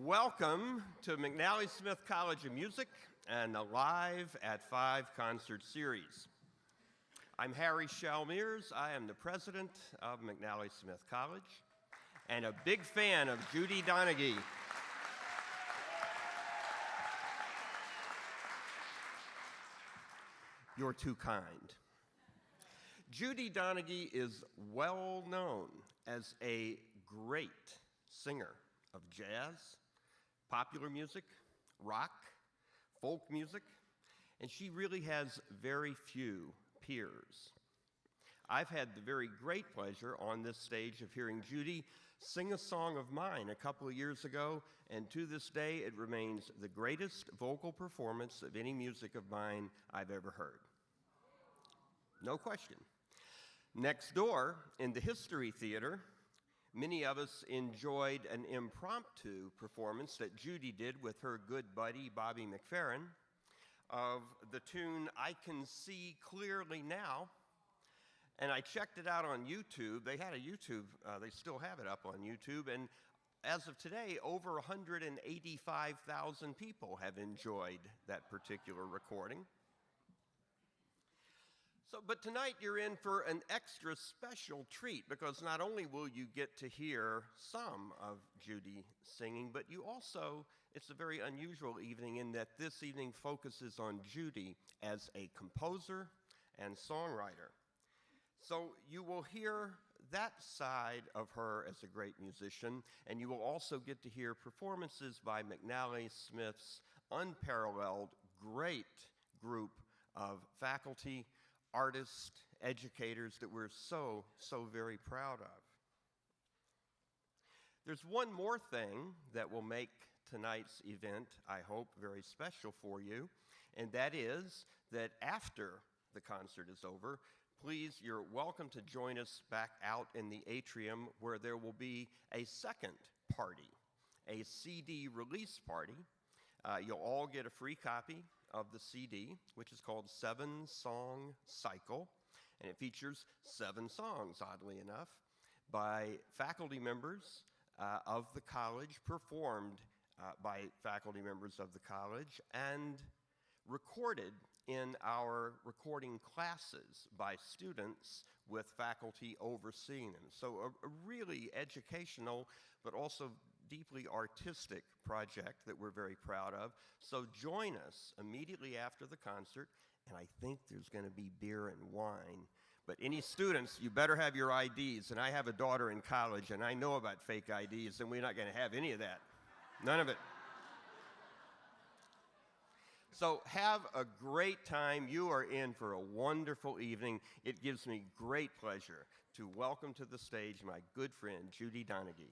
Welcome to McNally Smith College of Music and the Live at 5 concert series. I'm Harry Shalmeers. I am the president of McNally Smith College and a big fan of Judi Donaghy. You're too kind. Judi Donaghy is well known as a great singer of jazz, popular music, rock, folk music, and she really has very few peers. I've had the very great pleasure on this stage of hearing Judi sing a song of mine a couple of years ago, and to this day it remains the greatest vocal performance of any music of mine I've ever heard. No question. Next door, in the History Theater, many of us enjoyed an impromptu performance that Judi did with her good buddy, Bobby McFerrin, of the tune, "I Can See Clearly Now." And I checked it out on YouTube. They had a YouTube, they still have it up on YouTube, and as of today, over 185,000 people have enjoyed that particular recording. But tonight you're in for an extra special treat, because not only will you get to hear some of Judi singing, but you also, it's a very unusual evening in that this evening focuses on Judi as a composer and songwriter. So you will hear that side of her as a great musician, and you will also get to hear performances by McNally Smith's unparalleled great group of faculty, artists, educators that we're so very proud of. There's one more thing that will make tonight's event, I hope, very special for you, and that is that after the concert is over, please, you're welcome to join us back out in the atrium where there will be a second party, a CD release party. You'll all get a free copy of the CD, which is called 7 Song Cycle, and it features 7 songs, oddly enough, by faculty members of the college, performed by faculty members of the college, and recorded in our recording classes by students with faculty overseeing them. So a really educational, but also deeply artistic project that we're very proud of. So join us immediately after the concert, and I think there's going to be beer and wine. But any students, you better have your IDs, and I have a daughter in college, and I know about fake IDs, and we're not going to have any of that. None of it. So have a great time. You are in for a wonderful evening. It gives me great pleasure to welcome to the stage my good friend, Judi Donaghy.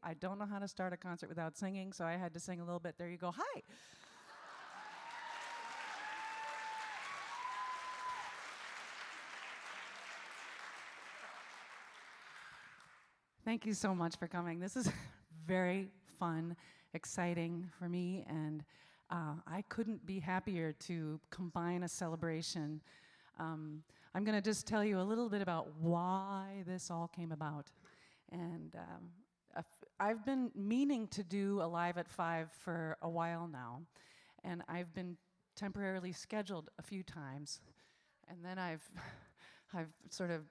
I don't know how to start a concert without singing, so I had to sing a little bit. There you go. Hi. Thank you so much for coming. This is very fun, exciting for me, and I couldn't be happier to combine a celebration. I'm going to just tell you a little bit about why this all came about. And I've been meaning to do a Live at 5 for a while now, and I've been temporarily scheduled a few times, and then I've sort of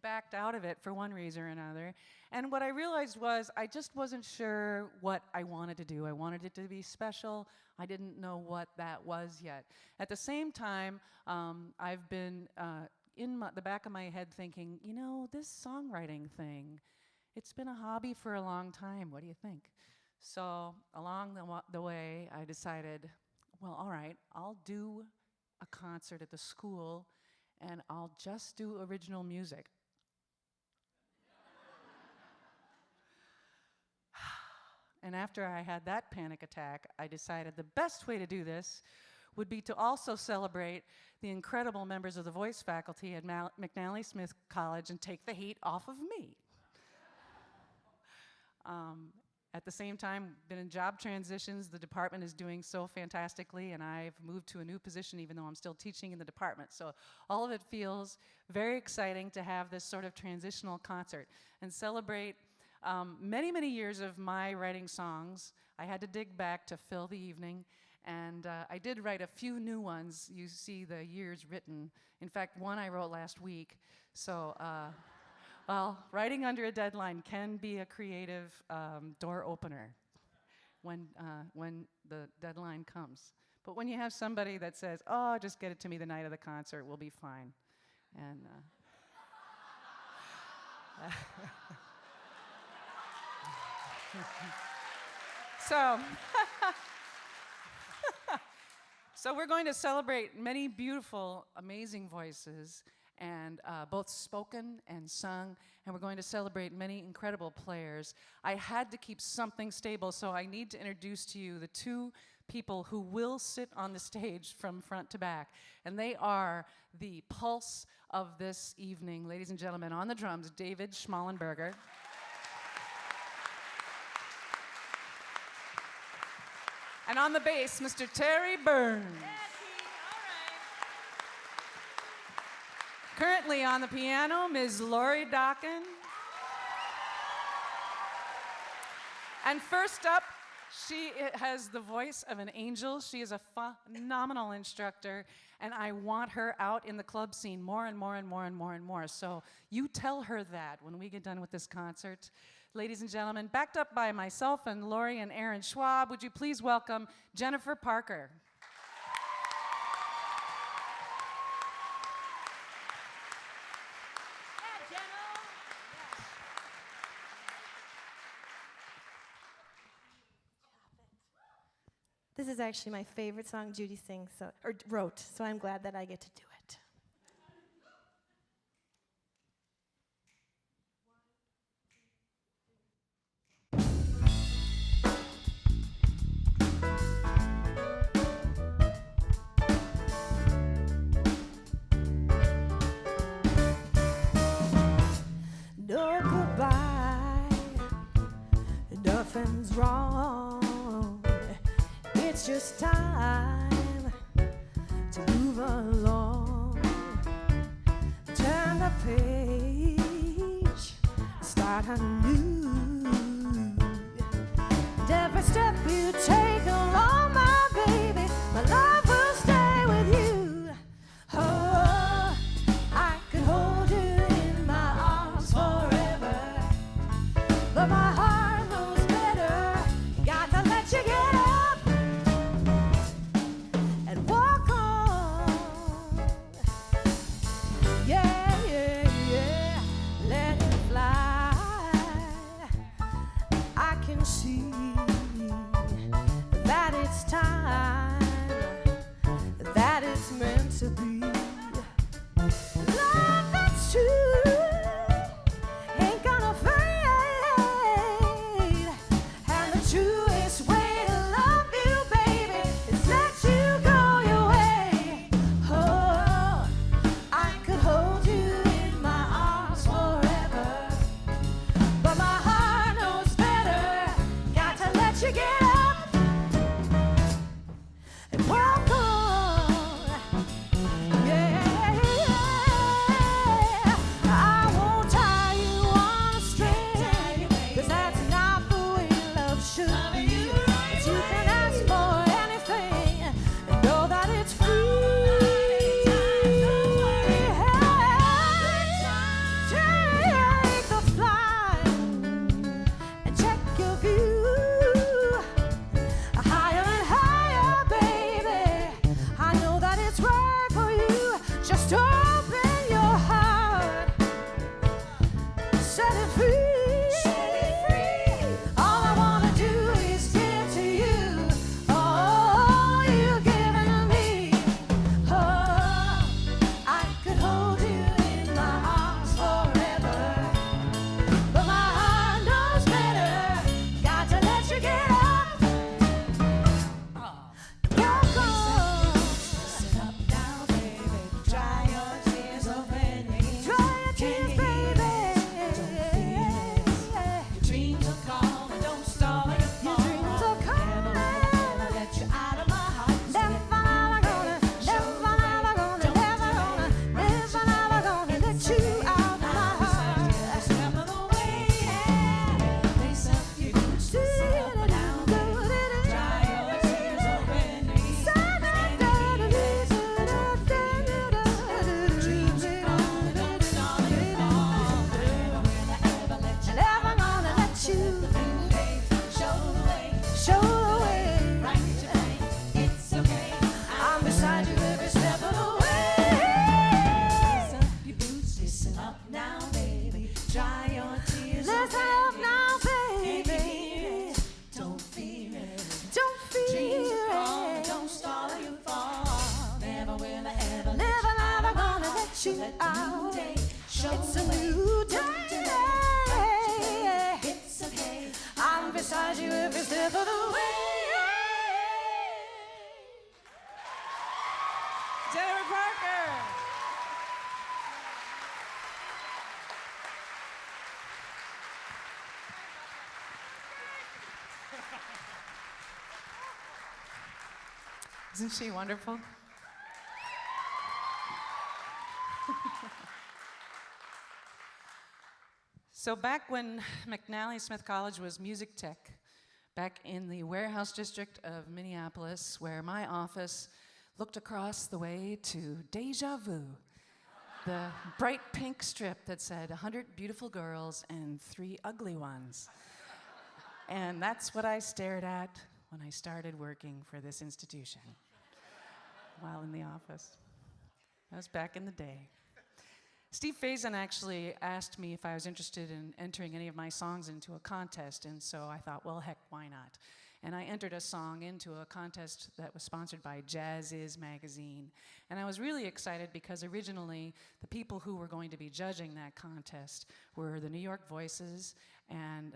backed out of it for one reason or another. And what I realized was I just wasn't sure what I wanted to do. I wanted it to be special. I didn't know what that was yet. At the same time, I've been in the back of my head thinking, you know, this songwriting thing, it's been a hobby for a long time. What do you think? So along the way, I decided, well, all right, I'll do a concert at the school, and I'll just do original music. And after I had that panic attack, I decided the best way to do this would be to also celebrate the incredible members of the voice faculty at McNally Smith College and take the heat off of me. At the same time, been in job transitions. The department is doing so fantastically, and I've moved to a new position even though I'm still teaching in the department. So all of it feels very exciting to have this sort of transitional concert and celebrate many, many years of my writing songs. I had to dig back to fill the evening, and I did write a few new ones. You see the years written. In fact, one I wrote last week. So. Well, writing under a deadline can be a creative door opener when the deadline comes. But when you have somebody that says, oh, just get it to me the night of the concert, we'll be fine. And so we're going to celebrate many beautiful, amazing voices, and both spoken and sung, and we're going to celebrate many incredible players. I had to keep something stable, so I need to introduce to you the two people who will sit on the stage from front to back, and they are the pulse of this evening. Ladies and gentlemen, on the drums, David Schmallenberger. And on the bass, Mr. Terry Byrne. Currently on the piano, Ms. Lori Dokken. And first up, she has the voice of an angel. She is a phenomenal instructor, and I want her out in the club scene more and more and more and more and more. So you tell her that when we get done with this concert. Ladies and gentlemen, backed up by myself and Lori and Aaron Schwab, would you please welcome Jennifer Parker. This is actually my favorite song Judi wrote, so I'm glad that I get to do it. No goodbye, nothing's wrong. It's just time to move along. Turn the page, start anew. And every step you take along, my baby, my love will stay with you. Oh, I could hold you in my arms forever, but my heart knows better. Got to let you get up and walk on. Yeah, yeah, yeah, let it fly. I can see that it's time, that it's meant to be. Love that's true ain't gonna fade, and the truest way to love you, baby, is let you go your way. Oh, I could hold you in my arms forever, but my heart knows better. Got to let you get up let you out. It's a new day. It's okay. I'm beside you every step of the way. Jennifer Parker. Isn't she wonderful? So back when McNally Smith College was music tech, back in the warehouse district of Minneapolis, where my office looked across the way to Deja Vu, the bright pink strip that said 100 beautiful girls and 3 ugly ones. And that's what I stared at when I started working for this institution while in the office. That was back in the day. Steve Faison actually asked me if I was interested in entering any of my songs into a contest, and so I thought, well, heck, why not? And I entered a song into a contest that was sponsored by Jazz Is magazine. And I was really excited because originally the people who were going to be judging that contest were the New York Voices and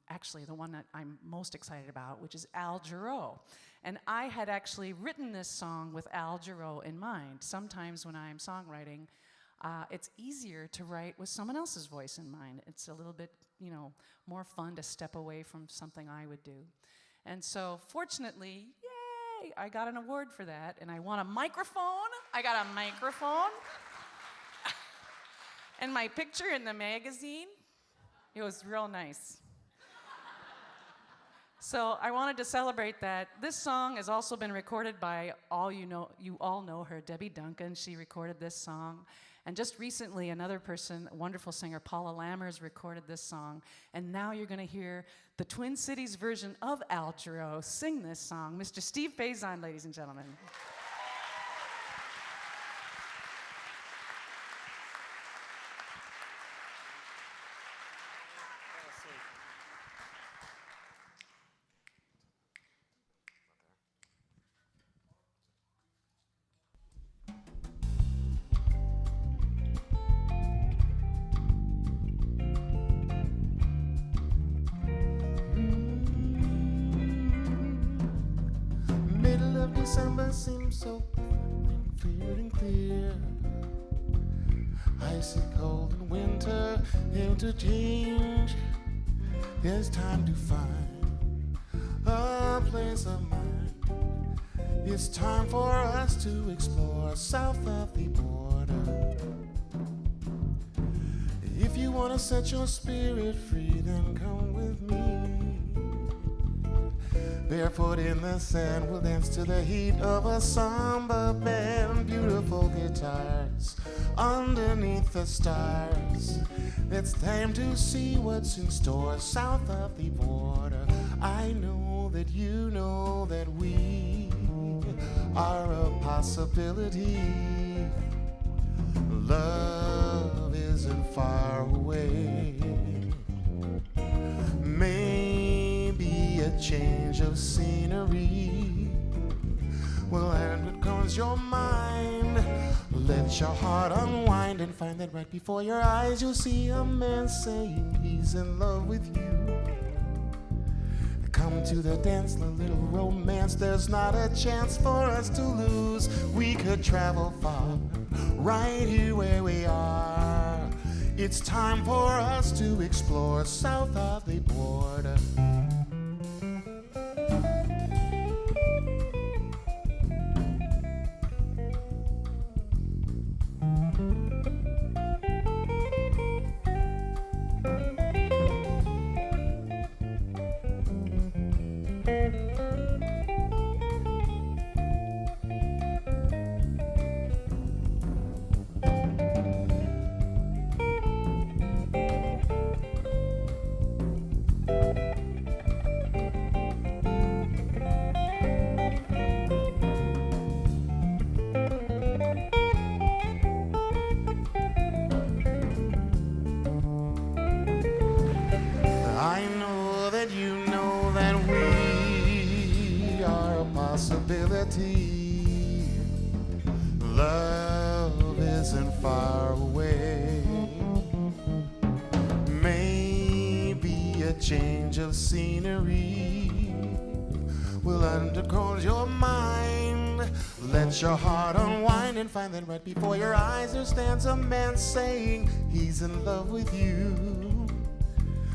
actually the one that I'm most excited about, which is Al Jarreau. And I had actually written this song with Al Jarreau in mind. Sometimes when I'm songwriting, it's easier to write with someone else's voice in mind. It's a little bit, more fun to step away from something I would do. And so, fortunately, yay, I got an award for that, and I won a microphone. I got a microphone. And my picture in the magazine, it was real nice. So I wanted to celebrate that. This song has also been recorded by you all know her, Debbie Duncan. She recorded this song. And just recently, another person, a wonderful singer, Paula Lammers, recorded this song. And now you're going to hear the Twin Cities version of Al Jarreau sing this song. Mr. Steve Faison, ladies and gentlemen. December seems so clear and clear. Icy cold and winter interchange. There's time to find a place of mind. It's time for us to explore south of the border. If you want to set your spirit free, then come with me. Barefoot in the sand, we'll dance to the heat of a samba band. Beautiful guitars underneath the stars. It's time to see what's in store south of the border. I know that you know that we are a possibility. Love isn't far away. Maybe a change of scenery will end what comes your mind. Let your heart unwind and find that right before your eyes you'll see a man saying he's in love with you. Come to the dance, a little romance. There's not a chance for us to lose. We could travel far, right here where we are. It's time for us to explore south of the border. Love isn't far away. Maybe a change of scenery will undercurrent your mind. Let your heart unwind and find that right before your eyes there stands a man saying he's in love with you.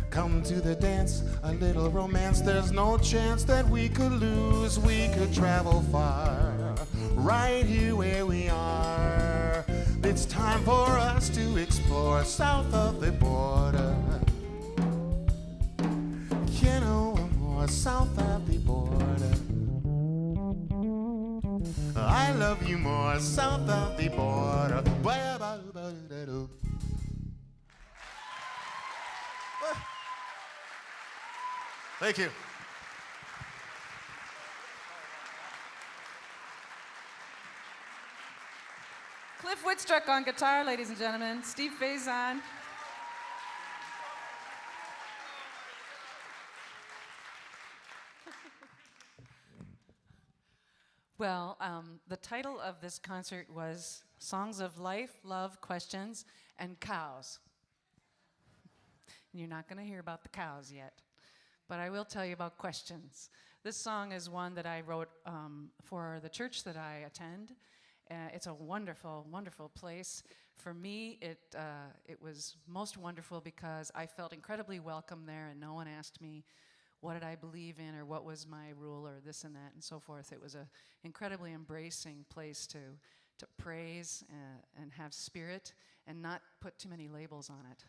Come to the dance, a little romance. There's no chance that we could lose. We could travel far, right here where we are. It's time for us to explore south of the border. You know, more south of the border. I love you more south of the border. Thank you. Cliff Woodstruck on guitar, ladies and gentlemen. Steve Faison. Well, the title of this concert was Songs of Life, Love, Questions, and Cows. And you're not going to hear about the cows yet, but I will tell you about questions. This song is one that I wrote for the church that I attend. It's a wonderful, wonderful place. For me, it was most wonderful because I felt incredibly welcome there, and no one asked me what did I believe in or what was my rule or this and that and so forth. It was an incredibly embracing place to praise and have spirit and not put too many labels on it,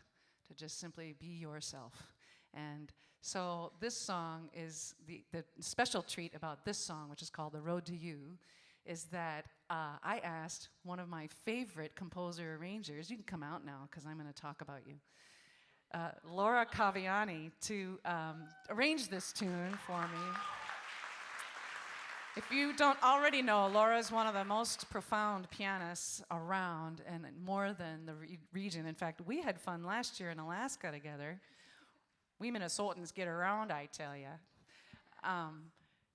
to just simply be yourself. And so this song is, the special treat about this song, which is called The Road to You, is that I asked one of my favorite composer arrangers, you can come out now because I'm going to talk about you, Laura Caviani, to arrange this tune for me. If you don't already know, Laura is one of the most profound pianists around, and more than the region. In fact, we had fun last year in Alaska together. We Minnesotans get around, I tell you.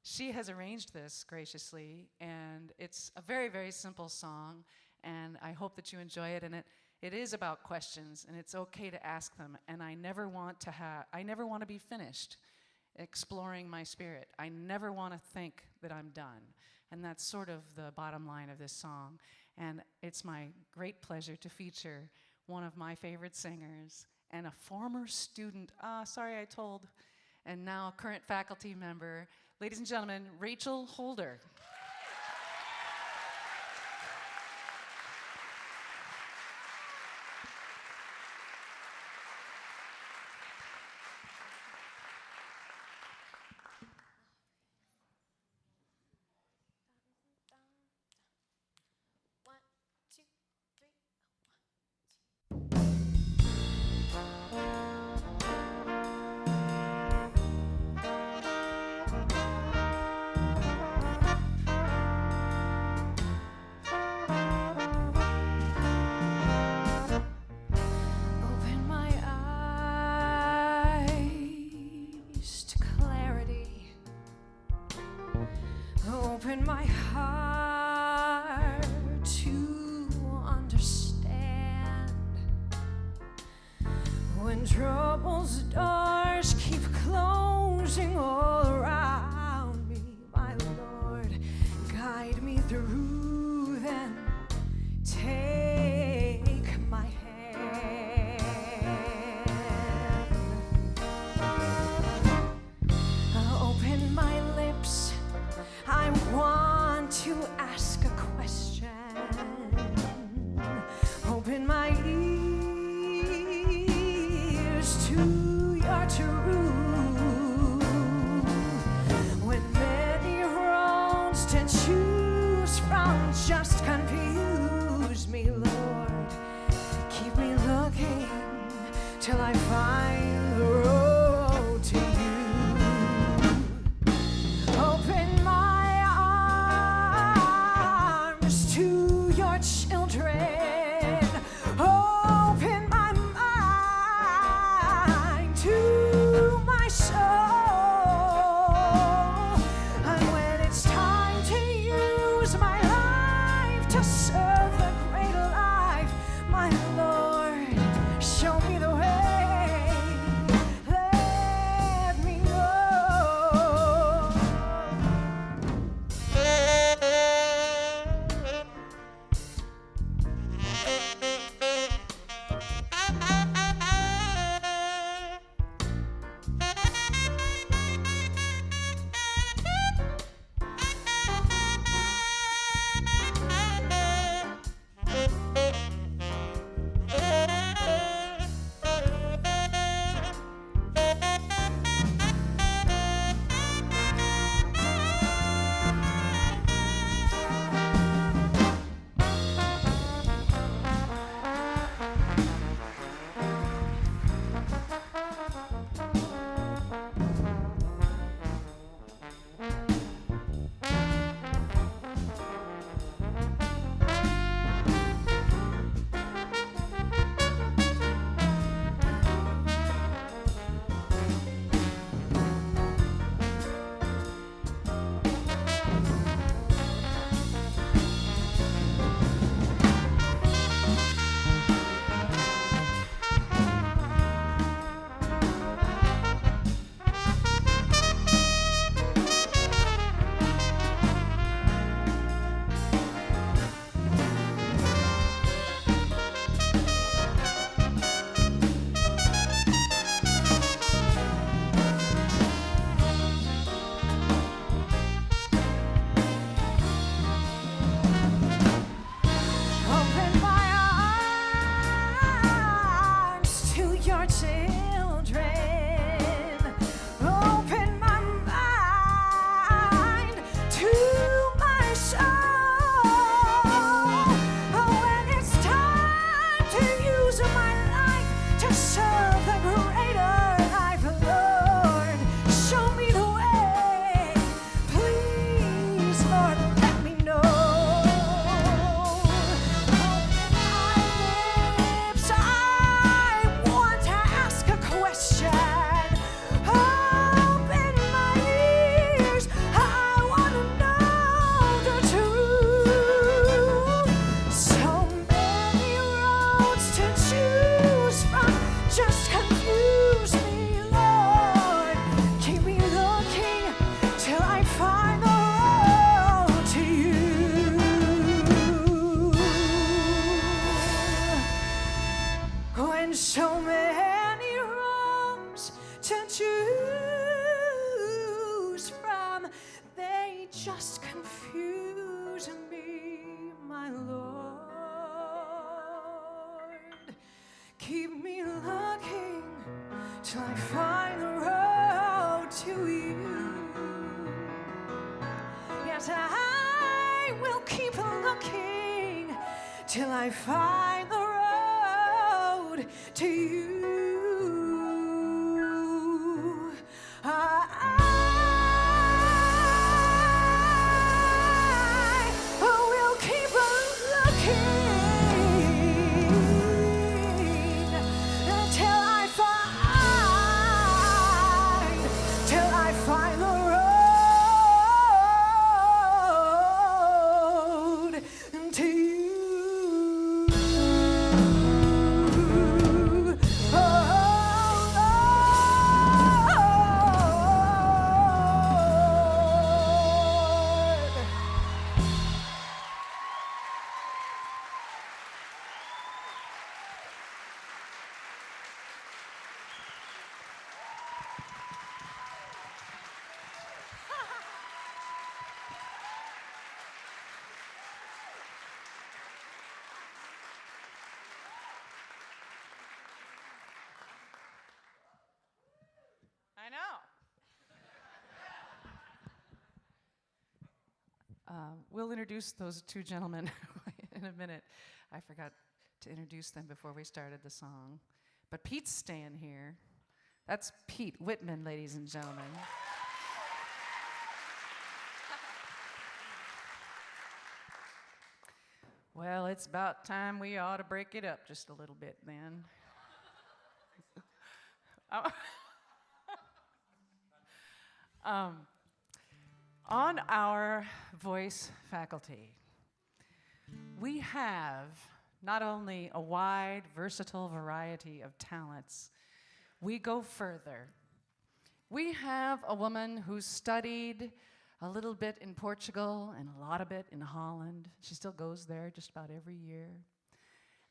She has arranged this graciously, and it's a very, very simple song, and I hope that you enjoy it. And it is about questions, and it's okay to ask them. And I never want to be finished exploring my spirit. I never want to think that I'm done. And that's sort of the bottom line of this song. And it's my great pleasure to feature one of my favorite singers and a former student, and now current faculty member, ladies and gentlemen, Rachel Holder. Open my heart to understand. When trouble's doors keep closing all around me, my Lord, guide me through them. Take my hand. Open my lips. I want to ask a question. Open my ears to your truth. When many roads to choose from just confuse me, Lord, keep me looking till I find the road to you. Open my arms to your children. Open my mind to my soul. And when it's time to use my life to serve the great light, just confusing me, my Lord. Keep me looking till I find the road to you. Yes, I will keep looking till I find the road to you. I will keep looking till I find the road to you. I know. We'll introduce those two gentlemen in a minute. I forgot to introduce them before we started the song. But Pete's staying here. That's Pete Whitman, ladies and gentlemen. Well, it's about time we ought to break it up just a little bit then. On our voice faculty, we have not only a wide, versatile variety of talents, we go further. We have a woman who studied a little bit in Portugal and a lot of it in Holland. She still goes there just about every year.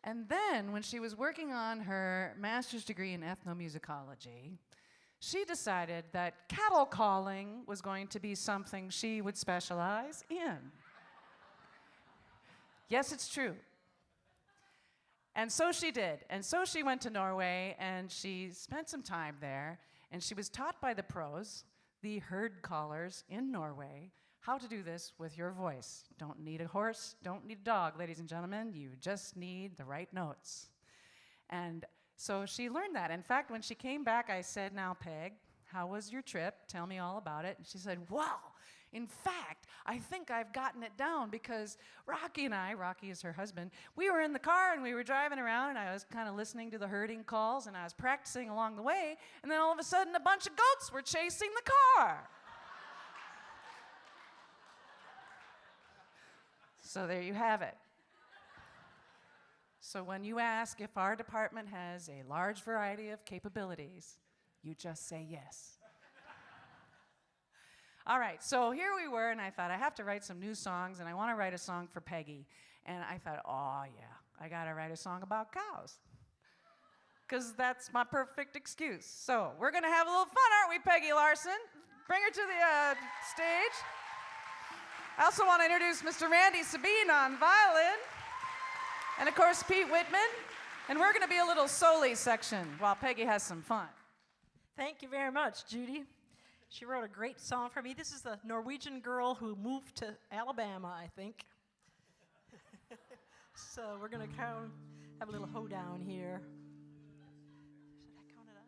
And then when she was working on her master's degree in ethnomusicology, she decided that cattle calling was going to be something she would specialize in. Yes, it's true. And so she did. And so she went to Norway and she spent some time there, and she was taught by the pros, the herd callers in Norway, how to do this with your voice. Don't need a horse, don't need a dog, ladies and gentlemen. You just need the right notes. And so she learned that. In fact, when she came back, I said, "Now, Peg, how was your trip? Tell me all about it." And she said, "Well, in fact, I think I've gotten it down because Rocky and I," Rocky is her husband, "we were in the car and we were driving around and I was kind of listening to the herding calls and I was practicing along the way, and then all of a sudden a bunch of goats were chasing the car." So there you have it. So when you ask if our department has a large variety of capabilities, you just say yes. All right, so here we were, and I thought I have to write some new songs, and I want to write a song for Peggy. And I thought, oh yeah, I got to write a song about cows, because that's my perfect excuse. So we're going to have a little fun, aren't we, Peggy Larson? Bring her to the stage. I also want to introduce Mr. Randy Sabine on violin. And of course, Pete Whitman. And we're going to be a little solo section while Peggy has some fun. Thank you very much, Judy. She wrote a great song for me. This is the Norwegian girl who moved to Alabama, I think. So we're going to have a little hoedown here. Should I count it off?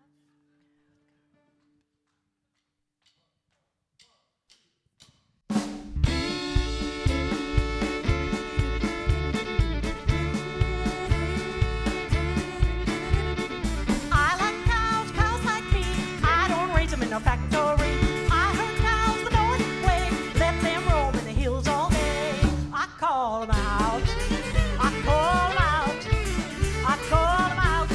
No factory. I heard cows the northern way, let them roam in the hills all day. I call them out, I call them out, I call them out.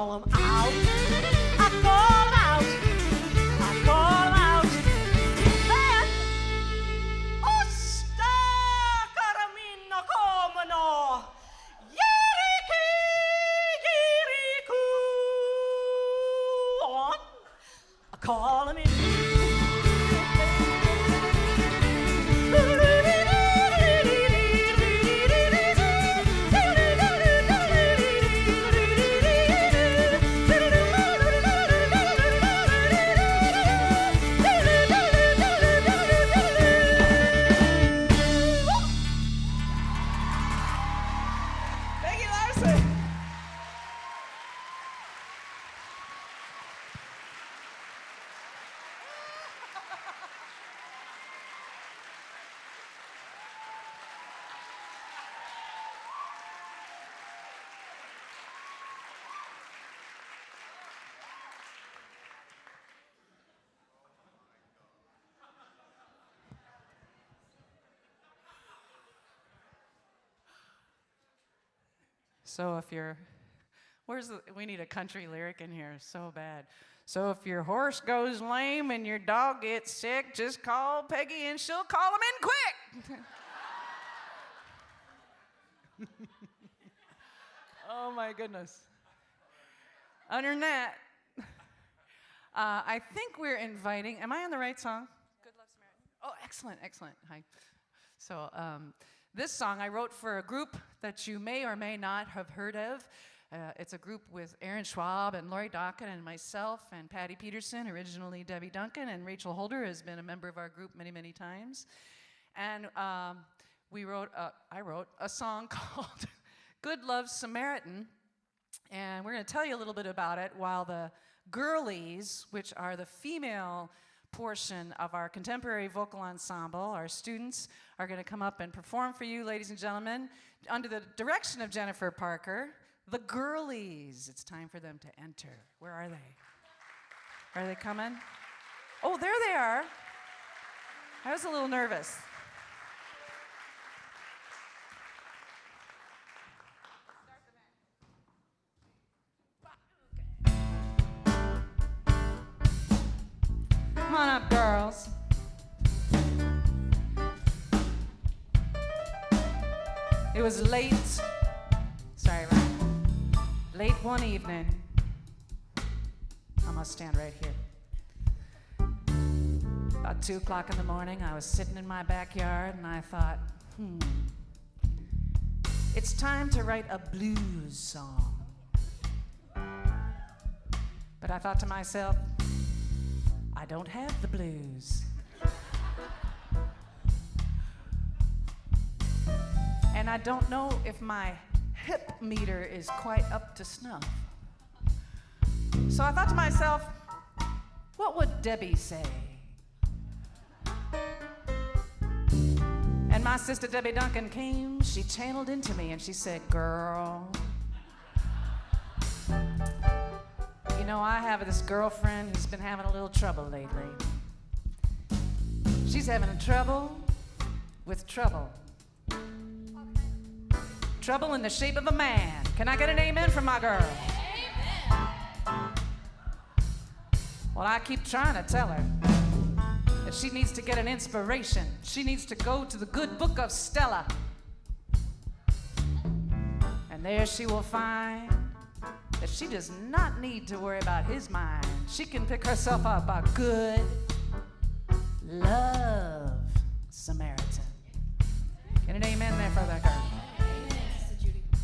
call 'em out. I call 'em out. I call 'em out. Then, Osta Karamina Komano. Yeriki, Yeriku. On. I call 'em in. So if you're, we need a country lyric in here so bad. So if your horse goes lame and your dog gets sick, just call Peggy and she'll call him in quick. Oh my goodness. Other than that, I think we're inviting, am I on the right song? Good Love Samaritan. Oh, excellent, excellent. Hi. So this song I wrote for a group that you may or may not have heard of. It's a group with Aaron Schwab and Lori Dockett and myself and Patty Peterson, originally Debbie Duncan, and Rachel Holder has been a member of our group many, many times. And I wrote a song called Good Love Samaritan, and we're going to tell you a little bit about it while the girlies, which are the female portion of our contemporary vocal ensemble, our students, are going to come up and perform for you, ladies and gentlemen, under the direction of Jennifer Parker. The girlies, it's time for them to enter. Where are they? Are they coming? Oh, there they are. I was a little nervous. Come on up, girls. It was late. Sorry, Ryan. Late one evening. I'm gonna stand right here. About 2 o'clock in the morning, I was sitting in my backyard and I thought, it's time to write a blues song. But I thought to myself, I don't have the blues. And I don't know if my hip meter is quite up to snuff. So I thought to myself, what would Debbie say? And my sister Debbie Duncan came, she channeled into me and she said, girl, you know, I have this girlfriend who's been having a little trouble lately. She's having trouble with trouble. Trouble in the shape of a man. Can I get an amen from my girl? Amen. Well, I keep trying to tell her that she needs to get an inspiration. She needs to go to the good book of Stella. And there she will find that she does not need to worry about his mind. She can pick herself up a good love Samaritan. Get an amen there for that girl.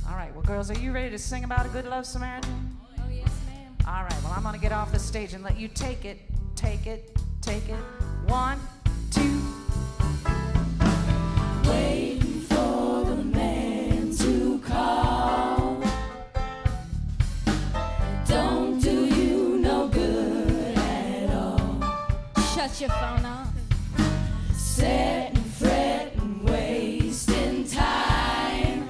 All right, well, girls, are you ready to sing about a good love Samaritan? Oh, yes, ma'am. All right, well, I'm going to get off the stage and let you take it, take it, take it. 1, 2. Waiting for the man to call. Don't do you no good at all. Shut your phone off. Set and fret and wasting time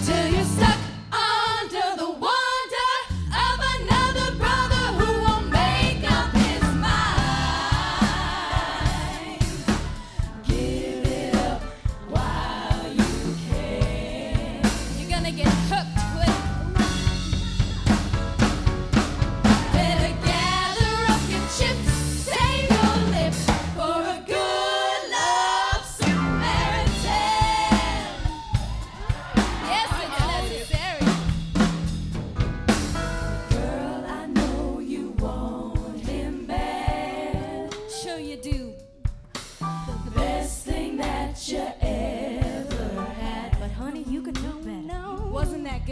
till you're stuck under the wonder of another brother who won't make up his mind. Give it up while you can. You're gonna get hooked with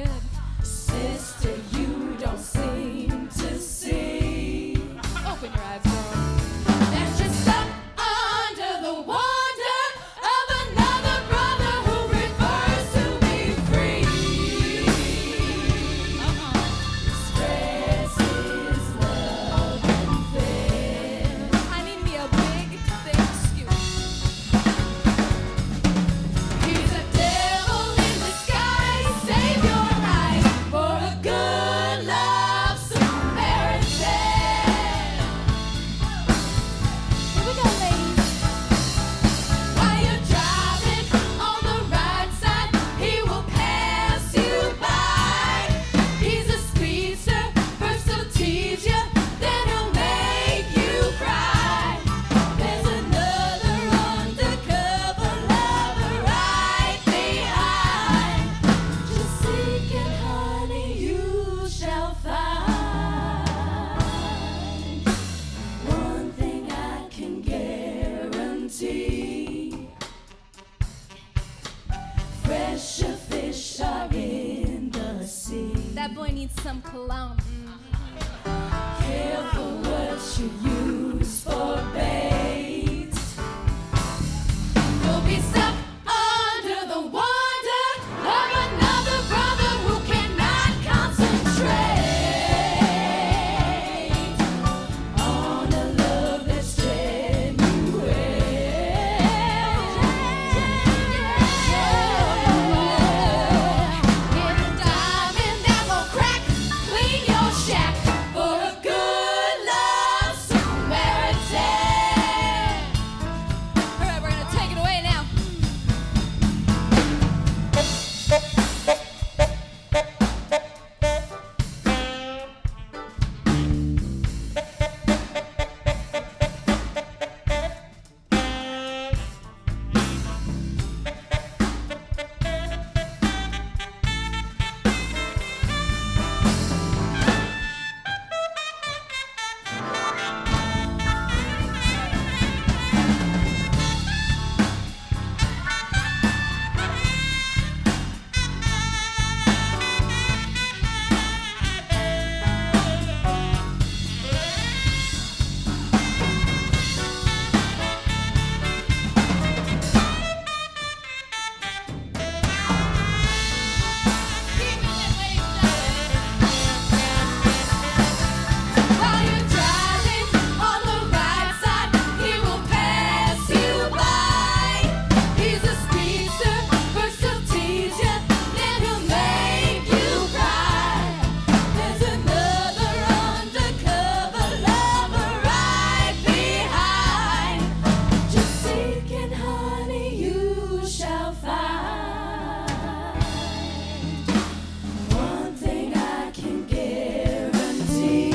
good. Sister, you don't seem to see. Open your eyes, girl. And you're stuck under the wonder of another brother who prefers to be free. Express his love and fair. I need me a big, thick scoop. He's a devil in disguise. Save your life for a good love Samaritan. Here we go, ladies. While you're driving on the right side, he will pass you by. He's a speedster, first he'll tease you, then he'll make you cry. There's another undercover lover right behind. Just seek and honey you shall find. One thing I can guarantee, fresher fish are in the sea. That boy needs some cologne. Careful what you use for bait. You'll be stuck under the wonder of another brother who cannot concentrate on a love that's genuine. Get a diamond that will crack, clean your shack for a good love Samaritan. All right, we're gonna take it away now. While you're driving on the right side, he will pass you by. He's a speedster, first he'll tease you, then he'll make you cry. There's another undercover lover right behind. Just seek and honey you shall find. One thing I can guarantee,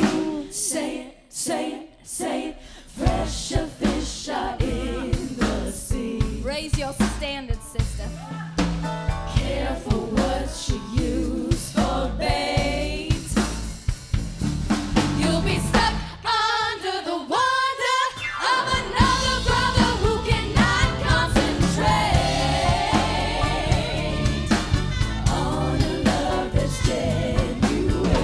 say it, say it, say it, fresher fish are in the sea. Raise your standards, sister. Careful what you use for bait. You'll be stuck under the wonder of another brother who cannot concentrate on a love that's genuine.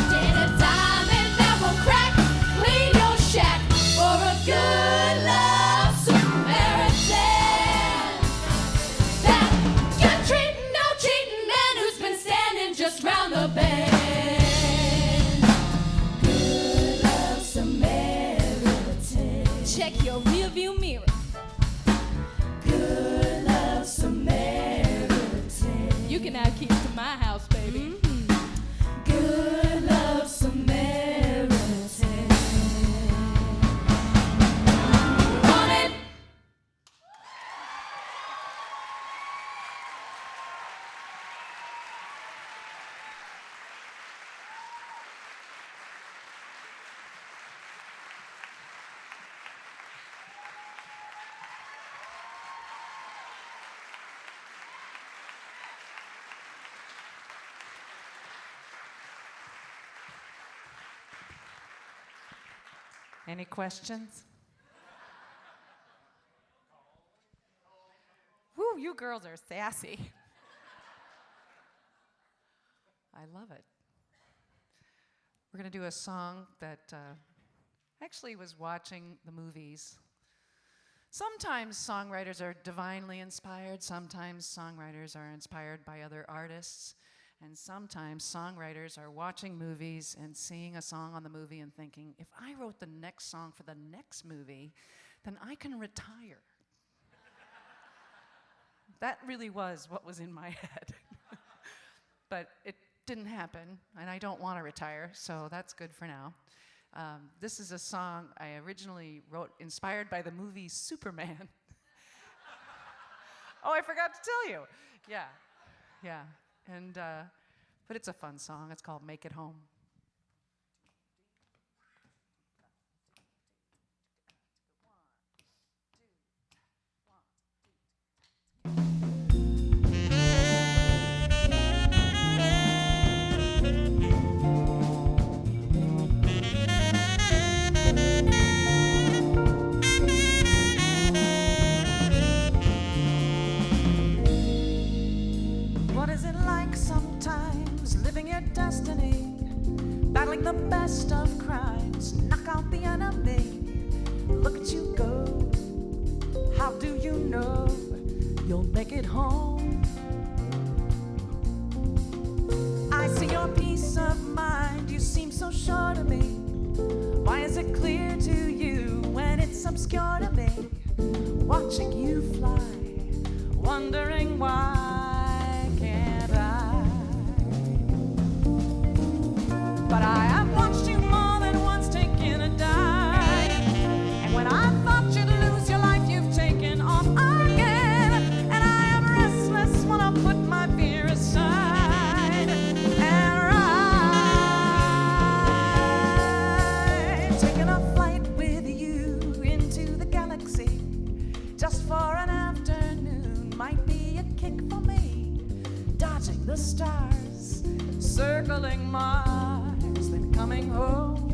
Get a diamond that will crack, clean your shack for a good love Samaritan. That good treating, no cheating man who's been standing just round the bend. Good love Samaritan. Check your rearview mirror. Good love Samaritan. You can have keys to my house, baby. Good love Samaritan. Want it? Any questions? you girls are sassy. I love it. We're going to do a song that actually was watching the movies. Sometimes songwriters are divinely inspired, sometimes songwriters are inspired by other artists, and sometimes songwriters are watching movies and seeing a song on the movie and thinking, if I wrote the next song for the next movie, then I can retire. That really was what was in my head. But it didn't happen, and I don't want to retire, so that's good for now. This is a song I originally wrote inspired by the movie Superman. Oh, I forgot to tell you. Yeah. And, but it's a fun song. It's called Make It Home. What is it like sometimes living your destiny, battling the best of crimes, knock out the enemy? Look at you go. How do you know you'll make it home? I see your peace of mind, you seem so sure to me. Why is it clear to you when it's obscure to me? Watching you fly, wondering why can't I? But I have watched you more than once taking a dive, and when I thought you'd lose your life, you've taken off again. And I am restless when I put my fear aside and ride, taking a flight with you into the galaxy, just for an afternoon might be a kick for me. Dodging the stars, circling Mars, then coming home.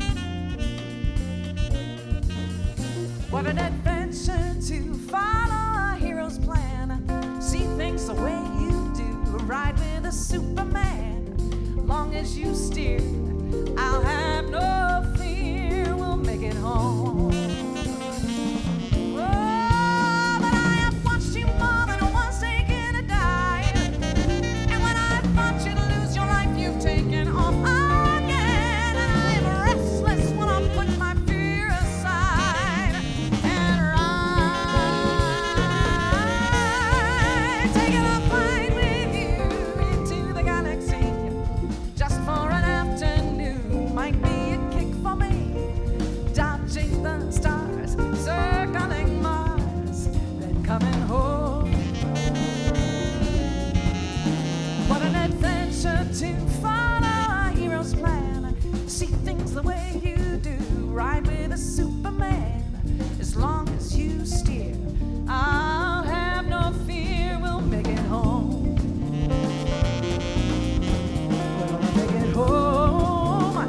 What an adventure to follow a hero's plan, see things the way you do, ride with a Superman. Long as you steer, I'll have no fear, we'll make it home. Oh, but I have watched you more than once taking a dive, and when I thought you'd lose your life, you've taken off again. And I am restless when I put my fear aside and ride, taking a flight with you into the galaxy, just for an afternoon might be a kick for me. Dodging the stars, circling Mars, then coming home. What an adventure to follow a hero's plan, see things the way you do, ride with a Superman. As long as you steer, I'll have no fear, we'll make it home. We'll make it home. Oh,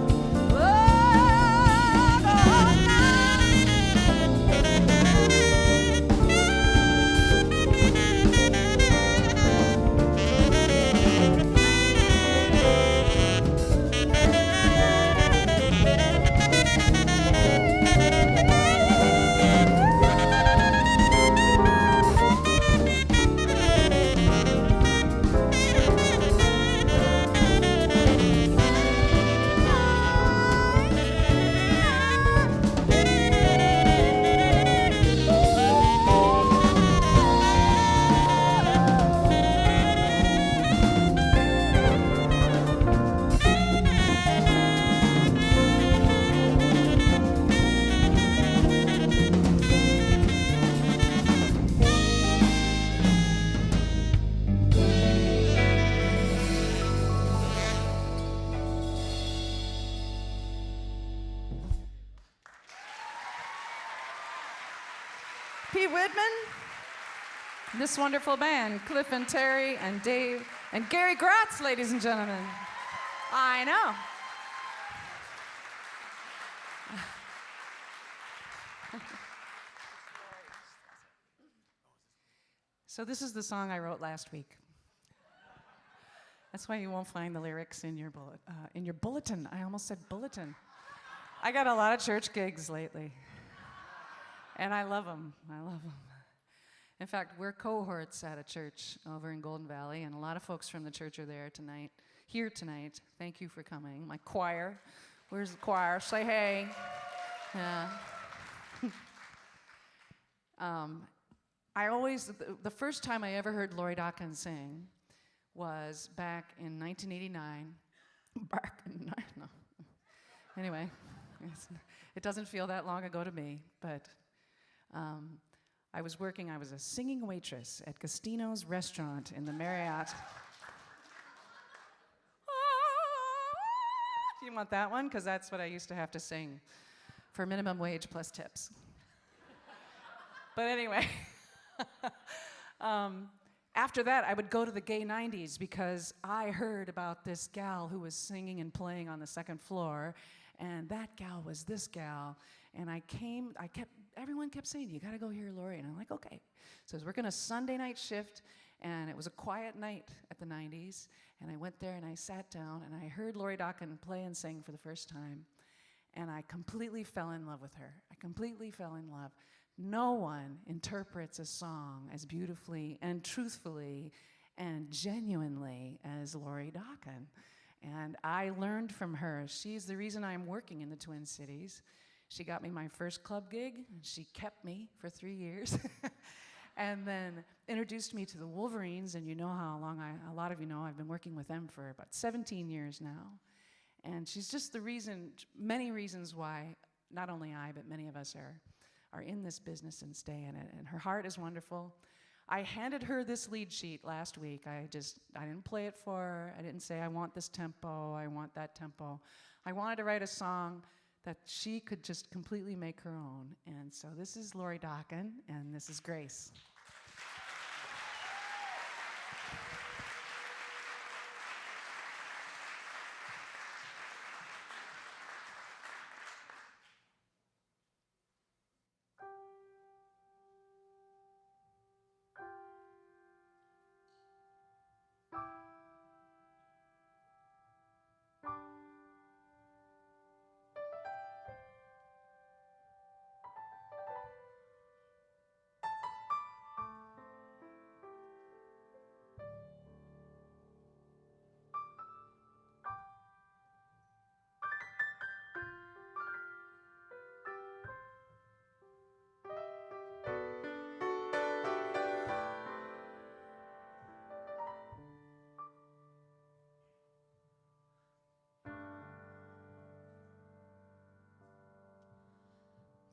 Pete Whitman, this wonderful band, Cliff and Terry and Dave and Gary Gratz, ladies and gentlemen. I know. So this is the song I wrote last week. That's why you won't find the lyrics in your bulletin. I almost said bulletin. I got a lot of church gigs lately, and I love them. I love them. In fact, we're cohorts at a church over in Golden Valley, and a lot of folks from the church are there tonight. Here tonight. Thank you for coming. My choir. Where's the choir? Say hey. Yeah. The first time I ever heard Lori Dokken sing was back in 1989. No. Anyway, it doesn't feel that long ago to me, but I was a singing waitress at Gastino's restaurant in the Marriott. You want that one? Because that's what I used to have to sing for minimum wage plus tips. But anyway, after that, I would go to the gay 90s because I heard about this gal who was singing and playing on the second floor, and that gal was this gal. And everyone kept saying, you gotta go hear Lori. And I'm like, okay. So I was working a Sunday night shift, and it was a quiet night at the 90s. And I went there and I sat down and I heard Lori Dokken play and sing for the first time. And I completely fell in love with her. I completely fell in love. No one interprets a song as beautifully and truthfully and genuinely as Lori Dokken. And I learned from her. She's the reason I'm working in the Twin Cities. She got me my first club gig. She kept me for 3 years. And then introduced me to the Wolverines, and you know how long a lot of you know I've been working with them for about 17 years now. And she's just the reason, many reasons why, not only I, but many of us are in this business and stay in it. And her heart is wonderful. I handed her this lead sheet last week. I didn't play it for her. I didn't say, I want this tempo, I want that tempo. I wanted to write a song that she could just completely make her own. And so this is Lori Dokken, and this is Grace.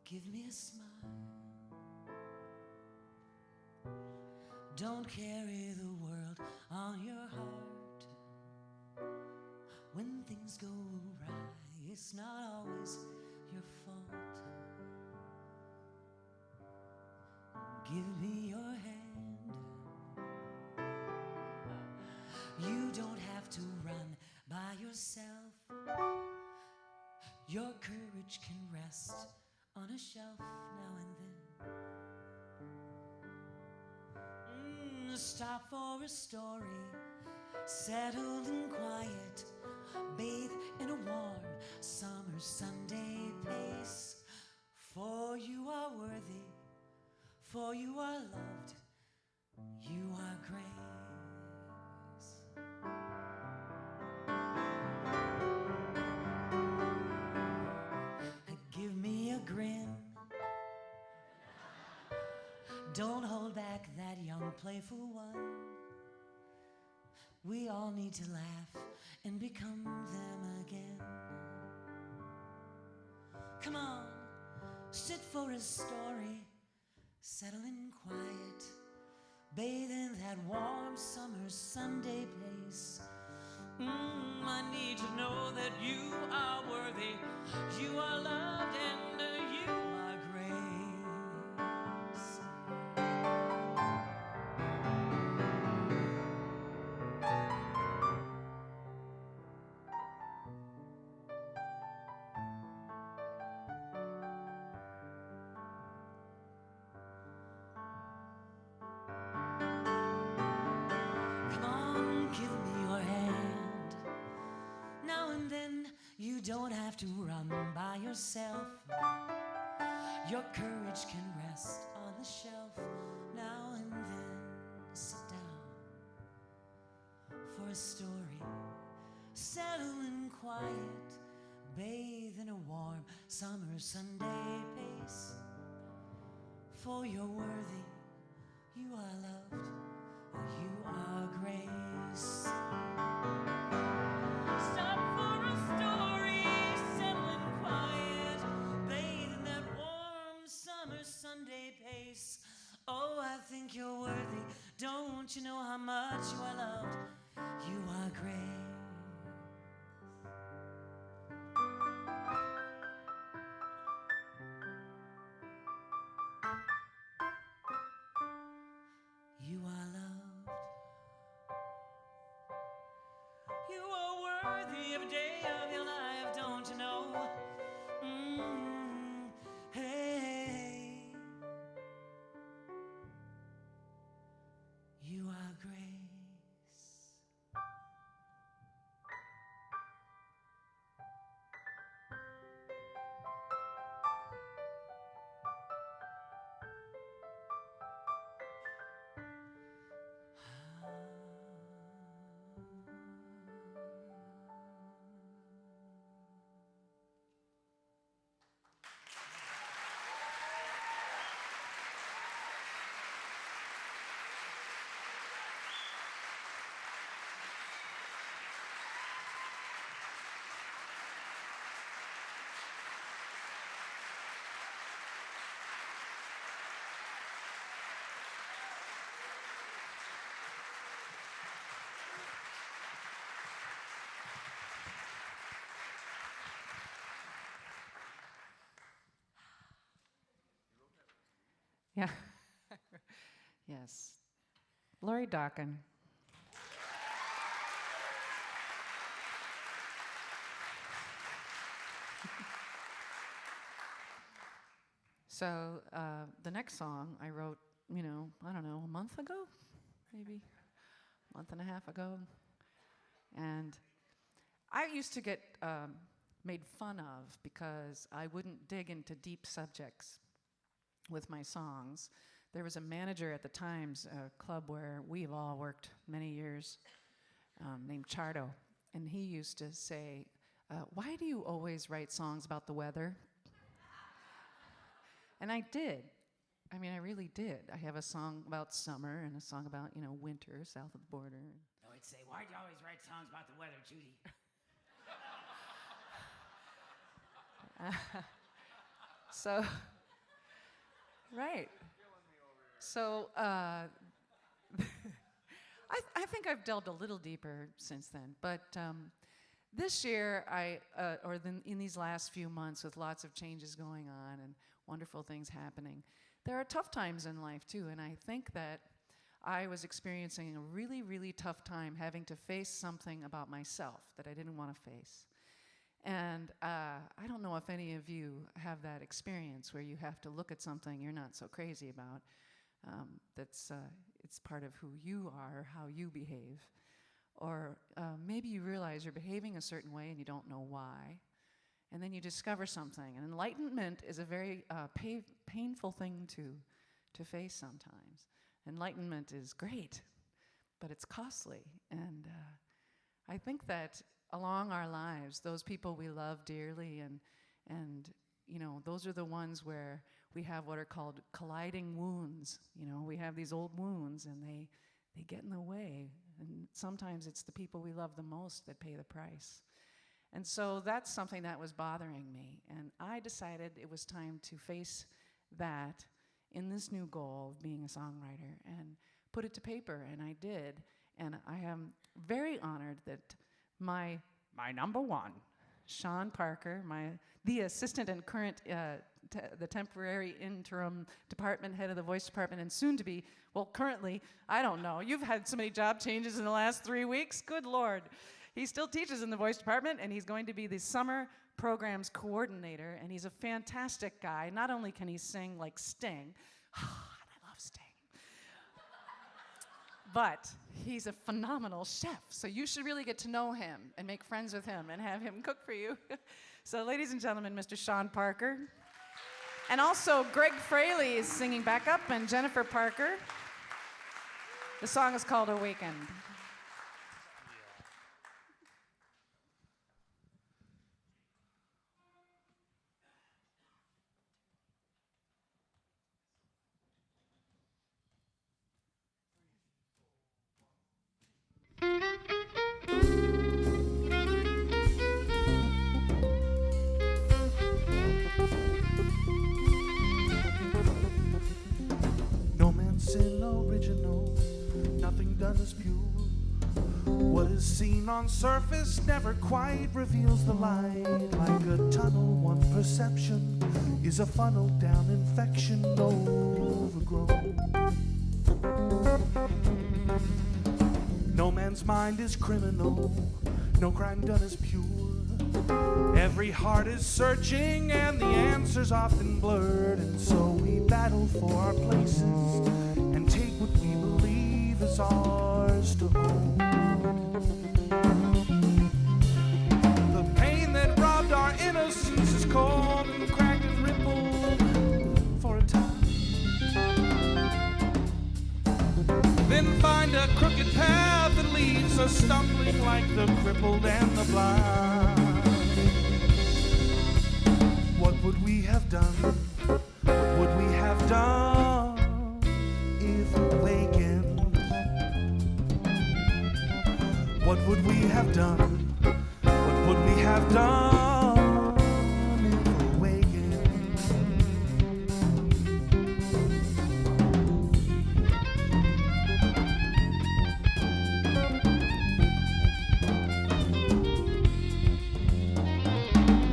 Give me a smile. Don't carry the world on your heart. When things go awry, it's not always your fault. Give me your hand. You don't have to run by yourself. Your courage can rest on a shelf now and then. Stop for a story, settled and quiet, bathe in a warm summer Sunday pace. For you are worthy, for you are loved, you are grace. Give me a grin. Don't hold back that young, playful one. We all need to laugh and become them again. Come on, sit for a story, settle in quiet, bathe in that warm summer Sunday pace. I need to know that you are worthy, you are loved, and you are grace. have to run by yourself. Your courage can rest on the shelf now and then. Sit down for a story. Settle in quiet. Bathe in a warm summer Sunday pace. For you're worthy, you are loved, you are grace. Stop for a story, settle in quiet, bathe in that warm summer Sunday pace. Oh, I think you're worthy, don't you know how much you are loved, you are grace. You are loved. You are worthy every day of your life, don't you know? Hey, you are grace. Yeah. Yes. Lori Dokken. So the next song I wrote, I don't know, a month ago, maybe a month and a half ago. And I used to get made fun of because I wouldn't dig into deep subjects with my songs. There was a manager at the Times, a club where we've all worked many years, named Chardo, and he used to say, why do you always write songs about the weather? And I did. I mean, I really did. I have a song about summer and a song about, winter south of the border. I would say, why do you always write songs about the weather, Judy? So, right. So, I think I've delved a little deeper since then. But this year, in these last few months, with lots of changes going on and wonderful things happening, there are tough times in life too. And I think that I was experiencing a really, really tough time having to face something about myself that I didn't want to face. And I don't know if any of you have that experience where you have to look at something you're not so crazy about. It's part of who you are, how you behave. Or maybe you realize you're behaving a certain way and you don't know why. And then you discover something. And enlightenment is a very painful thing to face sometimes. Enlightenment is great, but it's costly. And I think that along our lives, those people we love dearly, and those are the ones where we have what are called colliding wounds. We have these old wounds, and they get in the way. And sometimes it's the people we love the most that pay the price. And so that's something that was bothering me. And I decided it was time to face that in this new goal of being a songwriter and put it to paper, and I did. And I am very honored that my number one, Sean Parker, the assistant and current, the temporary interim department head of the voice department, and soon to be, well, currently, I don't know. You've had so many job changes in the last 3 weeks. Good Lord. He still teaches in the voice department, and he's going to be the summer programs coordinator, and he's a fantastic guy. Not only can he sing like Sting, and I love Sting, But he's a phenomenal chef, so you should really get to know him and make friends with him and have him cook for you. So ladies and gentlemen, Mr. Sean Parker. And also Greg Fraley is singing backup, and Jennifer Parker. The song is called Awakened. No man's sin original, nothing done is pure. What is seen on surface never quite reveals the light. Like a tunnel, one perception is a funnel down infection overgrown. No man's mind is criminal, no crime done is pure. Every heart is searching and the answer's often blurred, and so we battle for our places and take what we believe is ours to hold. The pain that robbed our innocence is cold and cracked and rippled for a time. Then find a crooked path that leaves us stumbling like the crippled and the blind. What would we have done? What would we have done if awakened? What would we have done? What would we have done if awakened?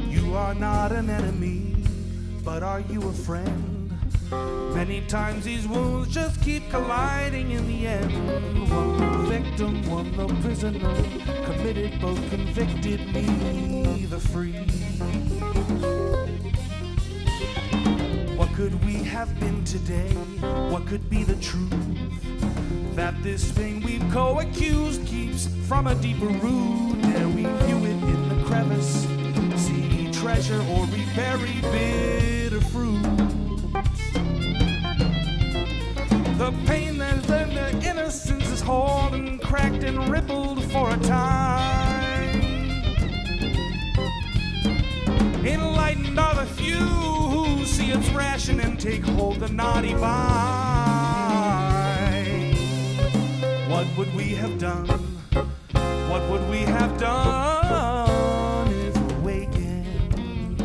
You are not an enemy, but are you a friend? Many times these wounds just keep colliding in the end. One the victim, one the prisoner, committed, both convicted, neither free. What could we have been today? What could be the truth? That this thing we've co-accused keeps from a deeper root. Dare we view it in the crevice, see treasure or reap very bitter fruit? The pain that's in the innocence is hauled and cracked and rippled for a time. Enlightened are the few who see its ration and take hold the naughty vine. What would we have done? What would we have done if awakened?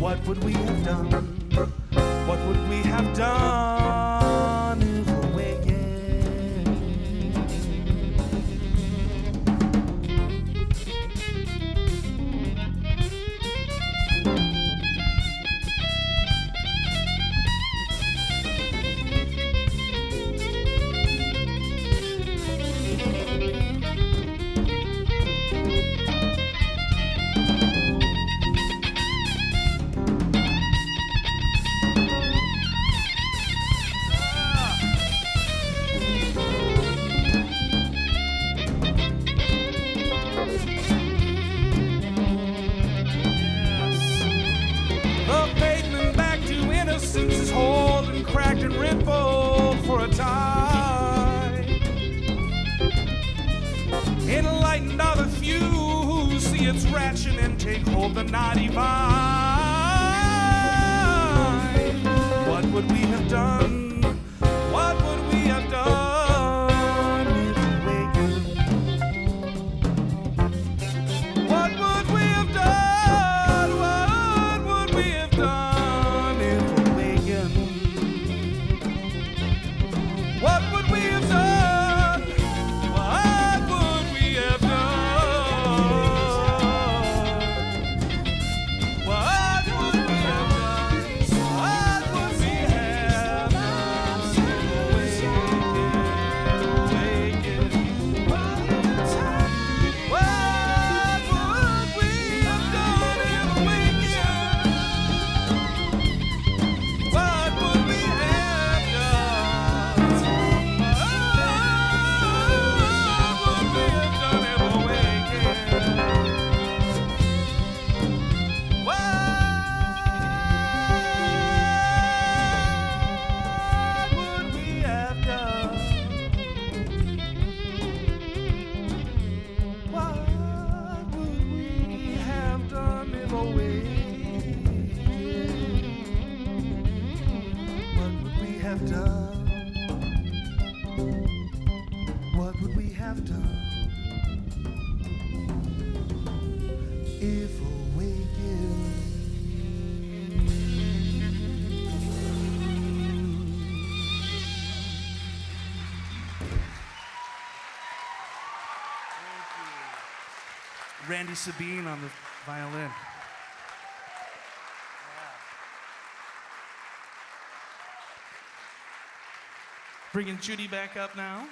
What would we have done? What would we have done if awakened? Is hauled and cracked and rippled for a time. Enlightened are the few who see its ration and take hold the naughty vine. What would we have done? What would we have done if awakened? What would we have done? What would we have done if what would we have done? What would we have done? What What would we have done if awakened? Randy Sabine on the violin. Bringing Judi back up now.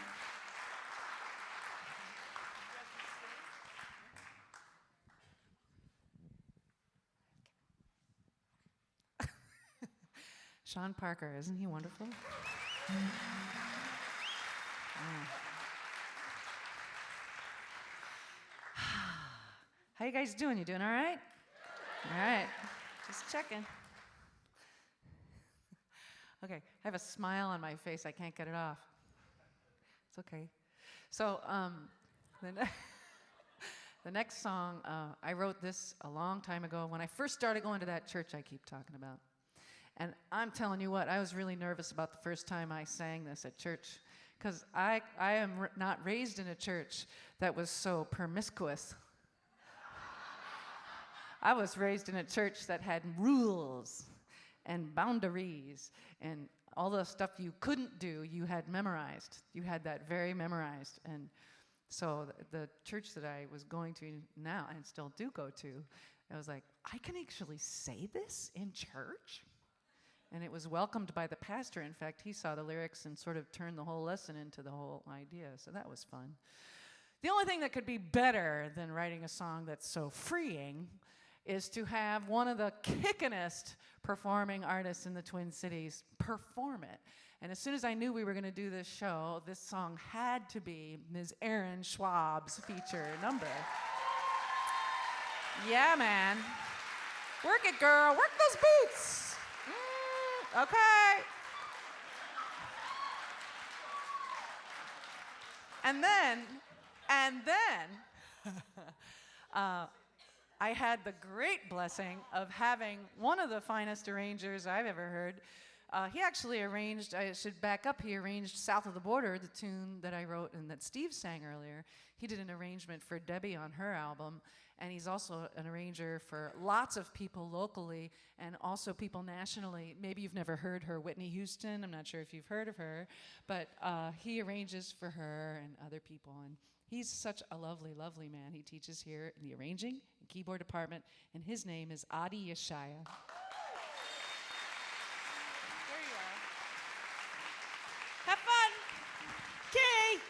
Sean Parker, isn't he wonderful? How you guys doing? You doing all right? All right, just checking. Okay, I have a smile on my face. I can't get it off. It's okay. So the next song, I wrote this a long time ago when I first started going to that church I keep talking about. And I'm telling you what, I was really nervous about the first time I sang this at church, because I am not raised in a church that was so promiscuous. I was raised in a church that had rules and boundaries and all the stuff you couldn't do, you had memorized. You had that very memorized. And so the church that I was going to now, and still do go to, I was like, I can actually say this in church? And it was welcomed by the pastor. In fact, he saw the lyrics and sort of turned the whole lesson into the whole idea. So that was fun. The only thing that could be better than writing a song that's so freeing is to have one of the kickinest performing artists in the Twin Cities perform it. And as soon as I knew we were going to do this show, this song had to be Ms. Erin Schwab's feature number. Yeah, man. Work it, girl. Work those boots. Okay. And then, I had the great blessing of having one of the finest arrangers I've ever heard. He actually arranged, I should back up, he arranged South of the Border, the tune that I wrote and that Steve sang earlier. He did an arrangement for Debbie on her album, and he's also an arranger for lots of people locally and also people nationally. Maybe you've never heard her, Whitney Houston. I'm not sure if you've heard of her, but he arranges for her and other people. And he's such a lovely, lovely man. He teaches here in the arranging and keyboard department, and his name is Adi Yeshaya. There you are. Have fun. Okay.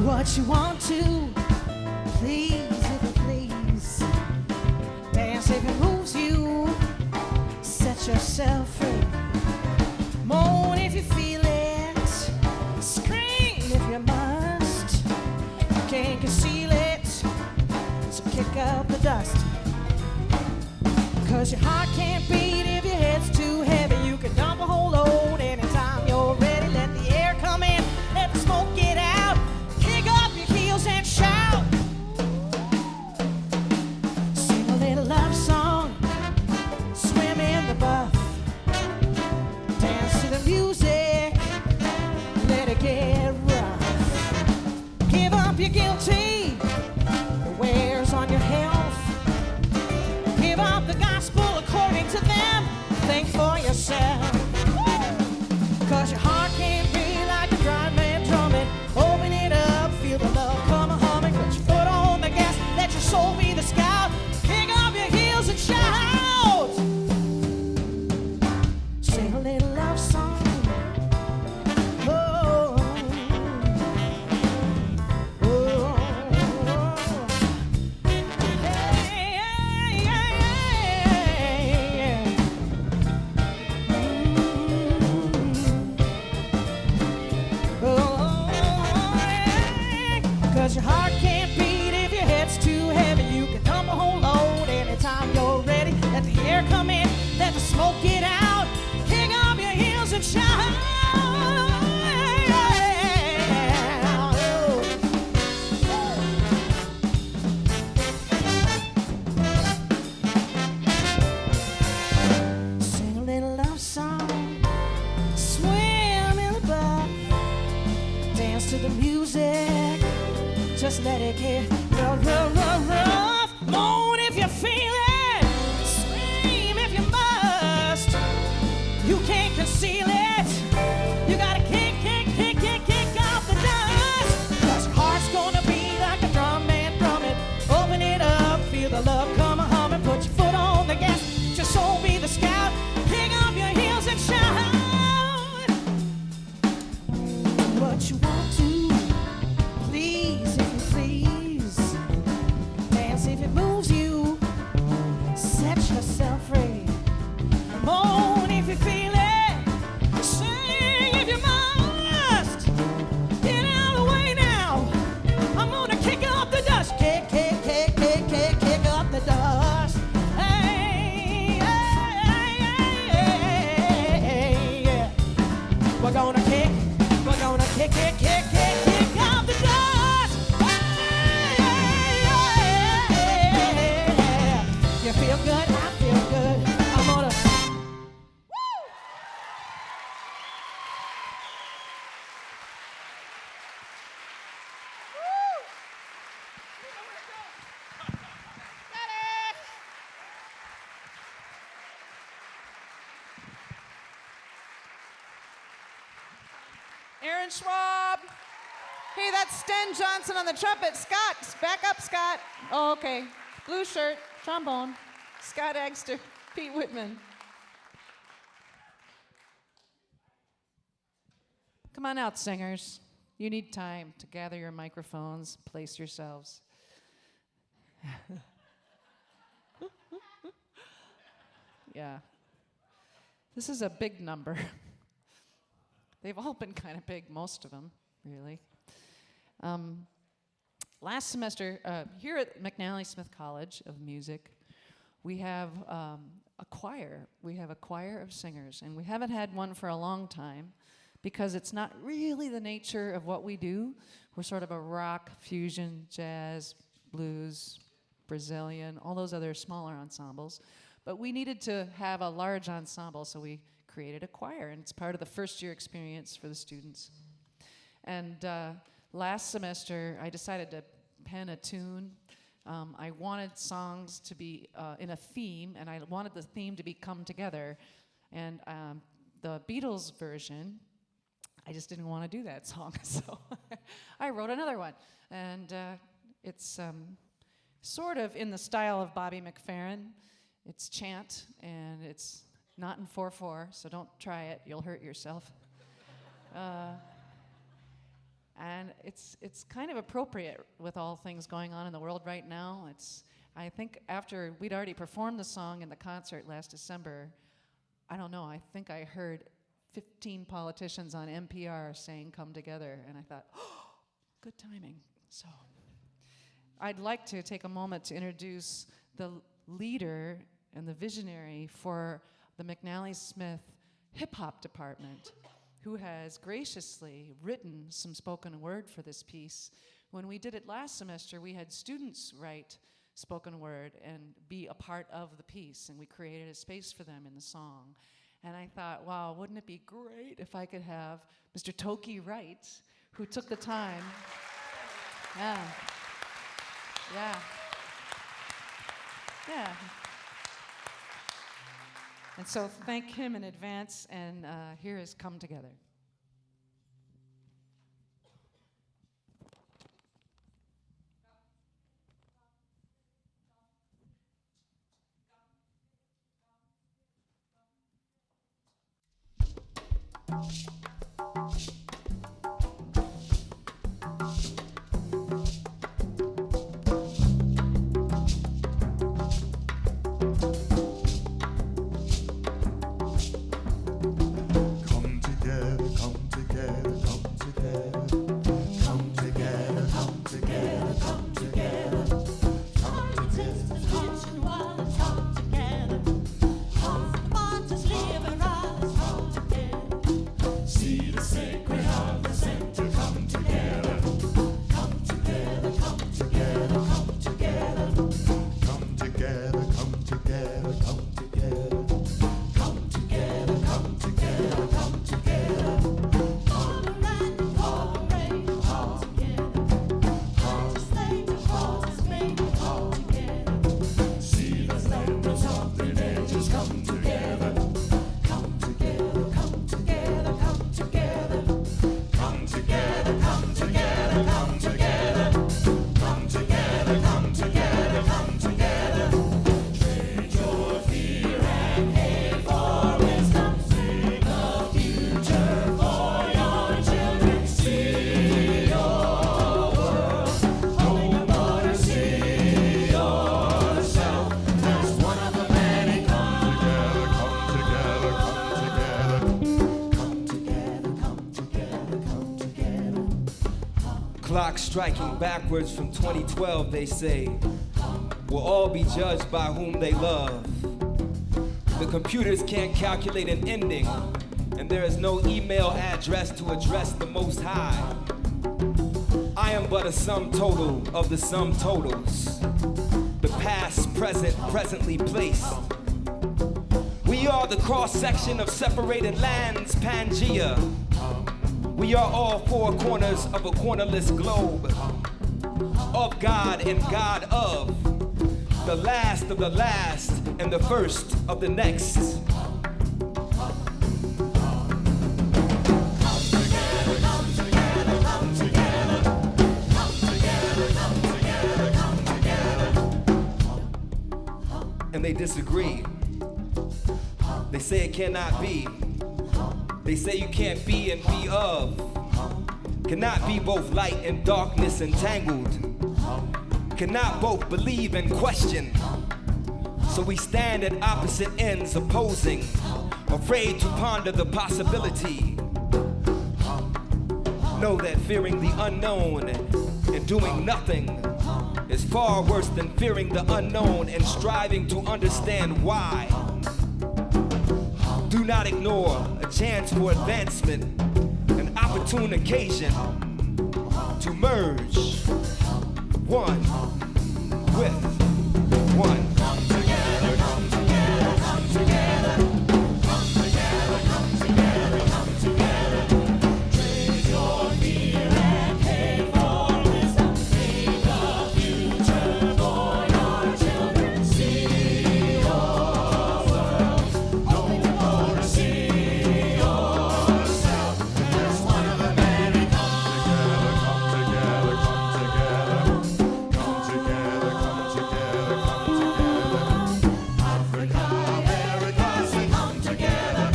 What you want to, please if you please. Dance if it moves you, set yourself free. Moan if you feel it, scream if you must. You can't conceal it, so kick up the dust. 'Cause your heart can't beat if your head's too heavy. You can dump a whole load anytime you're ready. Let the air come in, let the smoke get out. And shout, sing a little love song, swim in the buff, dance to the music, let it get rough. Give up your guilty, the wears on your health. Give up the gospel according to them, think for yourself. 'Cause your heart can't be like a dry man drumming. Open it up, feel the love come humming. Put your foot on the gas, let your soul be the scout. Kick up your heels and shout. yourself free. Moan if you feel it. Sing if you must. Get out of the way now. I'm gonna kick up the dust. Kick up the dust. Hey, yeah. We're gonna kick up the dust. Hey, you feel good? I feel good. I'm gonna. Aaron Schwab. Hey, that's Sten Johnson on the trumpet. Scott, back up, Scott. Oh, okay. Blue shirt, trombone. Scott Agster, Pete Whitman. Come on out, singers. You need time to gather your microphones, place yourselves. Yeah. This is a big number. They've all been kind of big, most of them, really. Last semester, here at McNally Smith College of Music, we have a choir. We have a choir of singers, and we haven't had one for a long time because it's not really the nature of what we do. We're sort of a rock, fusion, jazz, blues, Brazilian, all those other smaller ensembles. But we needed to have a large ensemble, so we created a choir, and it's part of the first year experience for the students. And last semester, I decided to pen a tune. I wanted songs to be in a theme, and I wanted the theme to be Come Together. And the Beatles version, I just didn't want to do that song, so I wrote another one. And it's sort of in the style of Bobby McFerrin. It's chant, and it's not in 4/4, so don't try it. You'll hurt yourself. And it's kind of appropriate with all things going on in the world right now. I think after we'd already performed the song in the concert last December, I don't know, I think I heard 15 politicians on NPR saying come together, and I thought, oh, good timing. So I'd like to take a moment to introduce the leader and the visionary for the McNally Smith hip-hop department, who has graciously written some spoken word for this piece. When we did it last semester, we had students write spoken word and be a part of the piece, and we created a space for them in the song. And I thought, wow, wouldn't it be great if I could have Mr. Toki Wright, who took the time. Yeah. And so thank him in advance, and here is Come Together. Come together. Trade your fear and hate. clock striking backwards from 2012, they say. We'll all be judged by whom they love. The computers can't calculate an ending, and there is no email address to address the Most High. I am but a sum total of the sum totals. The past, present, presently placed. We are the cross-section of separated lands, Pangea. We are all four corners of a cornerless globe. Of God and God of. The last of the last and the first of the next. And they disagree. They say it cannot be. They say you can't be and be of. Cannot be both light and darkness entangled. Cannot both believe and question. So we stand at opposite ends opposing, afraid to ponder the possibility. Know that fearing the unknown and doing nothing is far worse than fearing the unknown and striving to understand why. Do not ignore a chance for advancement, an opportune occasion to merge one with one. Come together, come together, come together. Come together, come together, come together. Trade your fear and pay for wisdom. Make a future for your children. See your world. Open your door to see yourself as one of the many. Come together, come together, come together. Come together, come together, come together. Africa, America, say come together.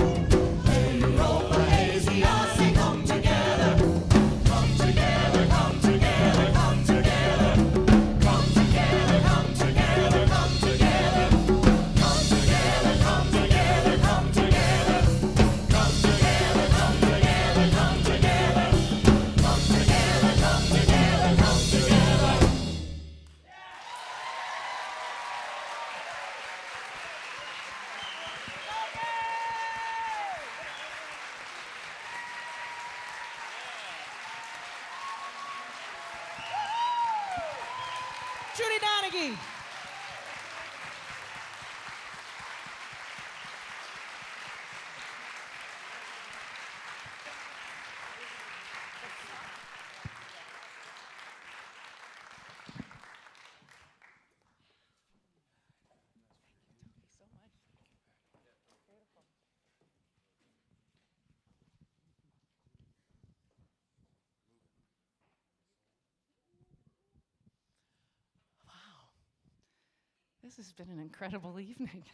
Europa, Asia, say come together. Come together, come together, come together. Come together, come together, come together. Come together, come together, come together. Come together, come together, come together. Come together, come together, come together. Judi Donaghy. This has been an incredible evening.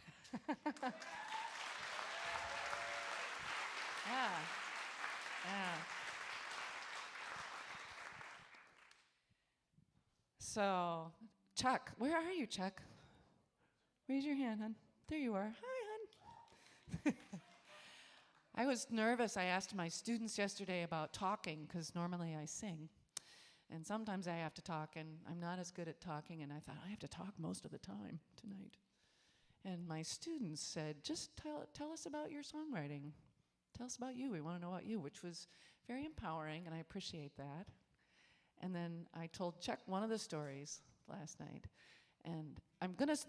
Yeah. So, Chuck, where are you, Chuck? Raise your hand, hon. There you are. Hi, hon. I was nervous. I asked my students yesterday about talking, because normally I sing. And sometimes I have to talk, and I'm not as good at talking, and I thought, I have to talk most of the time tonight. And my students said, just tell us about your songwriting. Tell us about you. We want to know about you, which was very empowering, and I appreciate that. And then I told Chuck one of the stories last night. And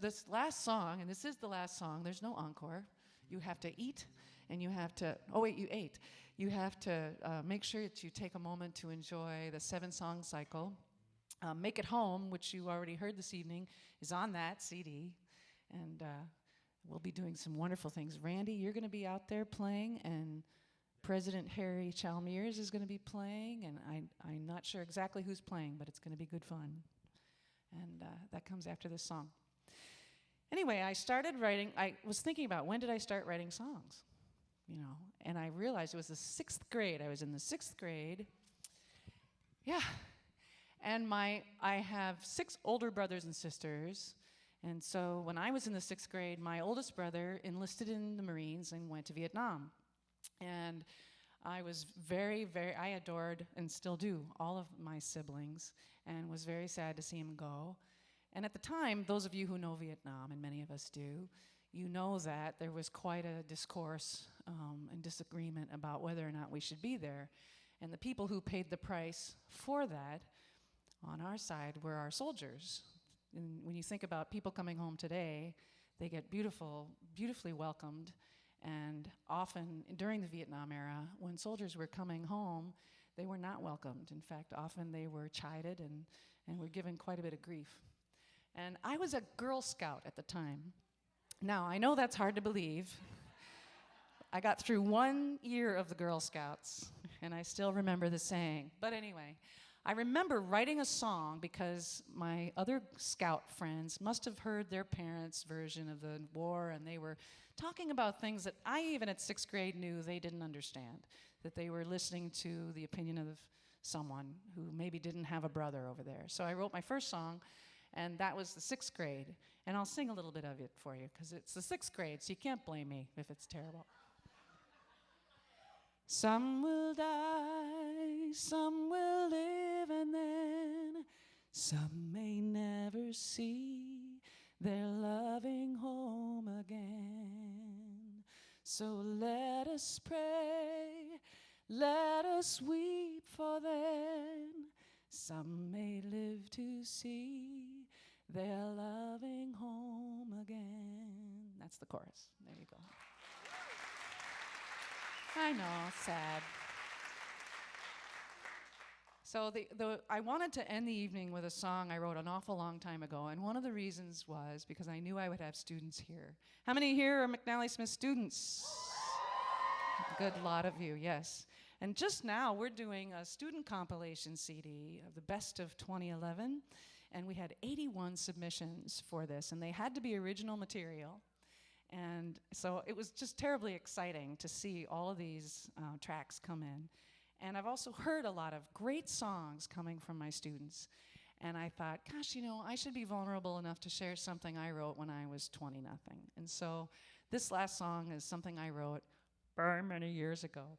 this last song, and this is the last song, there's no encore. You have to eat, and you have to, oh wait, you ate. You have to make sure that you take a moment to enjoy the 7-song cycle. Make It Home, which you already heard this evening, is on that CD. And we'll be doing some wonderful things. Randy, you're going to be out there playing, and President Harry Chalmers is going to be playing, and I'm not sure exactly who's playing, but it's going to be good fun. And that comes after this song. Anyway, I started writing. I was thinking about when did I start writing songs? You know, and I realized it was the 6th grade. I was in the 6th grade. Yeah. And I have 6 older brothers and sisters. And so when I was in the 6th grade, my oldest brother enlisted in the Marines and went to Vietnam. And I was I adored and still do all of my siblings, and was very sad to see him go. And at the time, those of you who know Vietnam, and many of us do, you know that there was quite a discourse and disagreement about whether or not we should be there. And the people who paid the price for that on our side were our soldiers. And when you think about people coming home today, they get beautifully welcomed. And often during the Vietnam era, when soldiers were coming home, they were not welcomed. In fact, often they were chided and were given quite a bit of grief. And I was a Girl Scout at the time. Now, I know that's hard to believe. I got through 1 year of the Girl Scouts, and I still remember the saying. But anyway, I remember writing a song because my other scout friends must have heard their parents' version of the war, and they were talking about things that I, even at 6th grade, knew they didn't understand, that they were listening to the opinion of someone who maybe didn't have a brother over there. So I wrote my first song, and that was the 6th grade. And I'll sing a little bit of it for you, because it's the 6th grade, so you can't blame me if it's terrible. Some will die, some will live, and then some may never see their loving home again. So let us pray, let us weep for them. Some may live to see their loving home again. That's the chorus. There you go. I know, sad. So I wanted to end the evening with a song I wrote an awful long time ago, and one of the reasons was because I knew I would have students here. How many here are McNally Smith students? A good lot of you, yes. And just now, we're doing a student compilation CD of the best of 2011, and we had 81 submissions for this, and they had to be original material. And so it was just terribly exciting to see all of these tracks come in. And I've also heard a lot of great songs coming from my students. And I thought, gosh, I should be vulnerable enough to share something I wrote when I was 20-nothing. And so this last song is something I wrote very many years ago.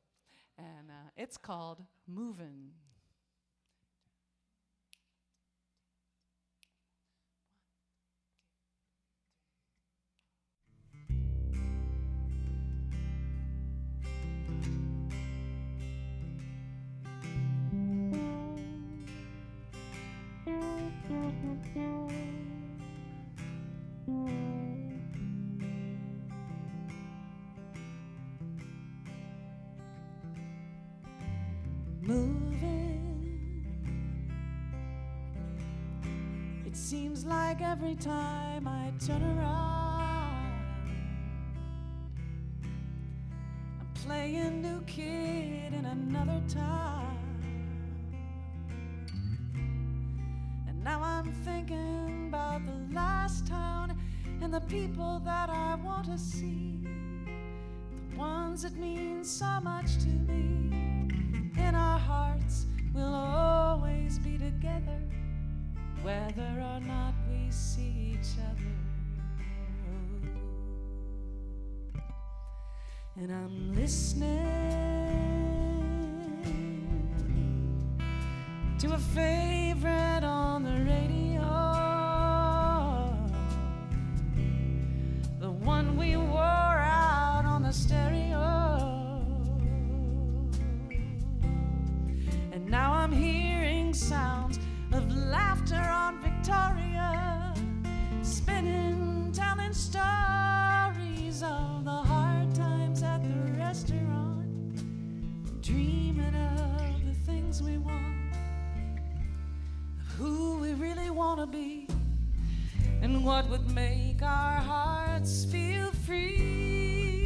And it's called Movin'. It seems like every time I turn around, I'm playing new kid in another town. And now I'm thinking about the last town and the people that I want to see, the ones that mean so much to me. In our hearts we'll always be together, whether or not we see each other. And I'm listening to a favorite on the radio, the one we wore out on the stereo. And now I'm hearing sounds of laughter on Victoria, spinning, telling stories of the hard times at the restaurant, dreaming of the things we want, of who we really want to be, and what would make our hearts feel free.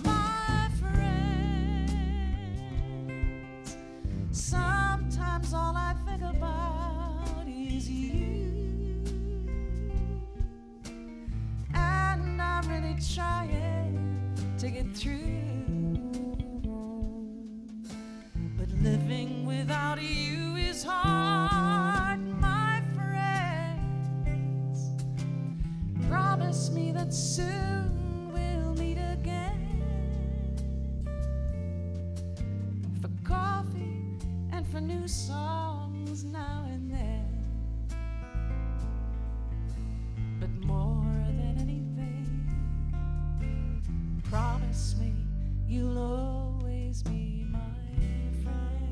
My friends, sometimes all I think about is you, and I'm really trying to get through, but living without you is hard. My friends, promise me that soon we'll meet again. new songs now and then. But more than anything, promise me you'll always be my friend.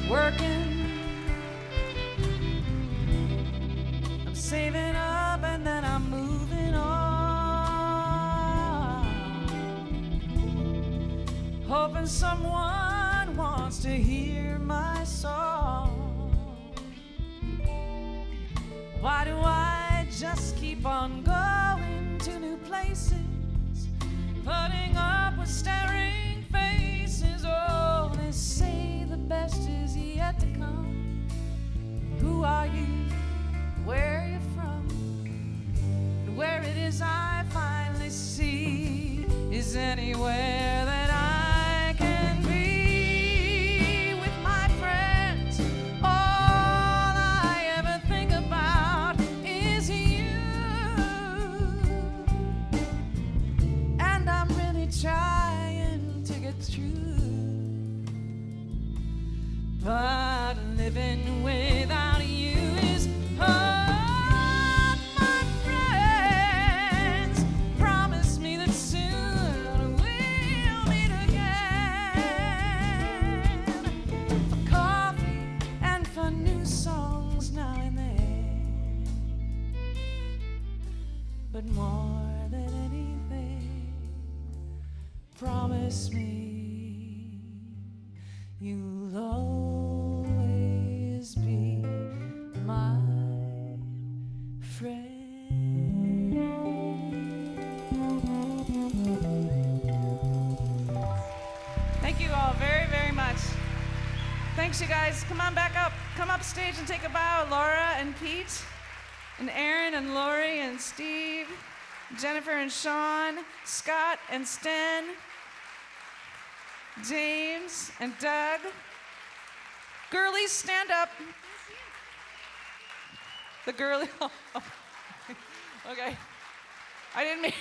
Working, I'm saving up and then I'm moving on, hoping someone wants to hear my song. Why do I just keep on going to new places, putting up with staring faces? Oh, they say the best is yet to come. Who are you? Where are you from? And where it is I finally see is anywhere that I can be with my friends. All I ever think about is you, and I'm really trying to get through. But living without you is hard, my friends. Promise me that soon we'll meet again for coffee and for new songs now and then. But more than anything, promise me you'll always be my friend. Thank you all very, very much. Thanks, you guys. Come on back up. Come up stage and take a bow. Laura and Pete, and Aaron and Lori and Steve, Jennifer and Sean, Scott and Sten, James and Doug. Girlies, stand up. The girlie. Okay. I didn't mean.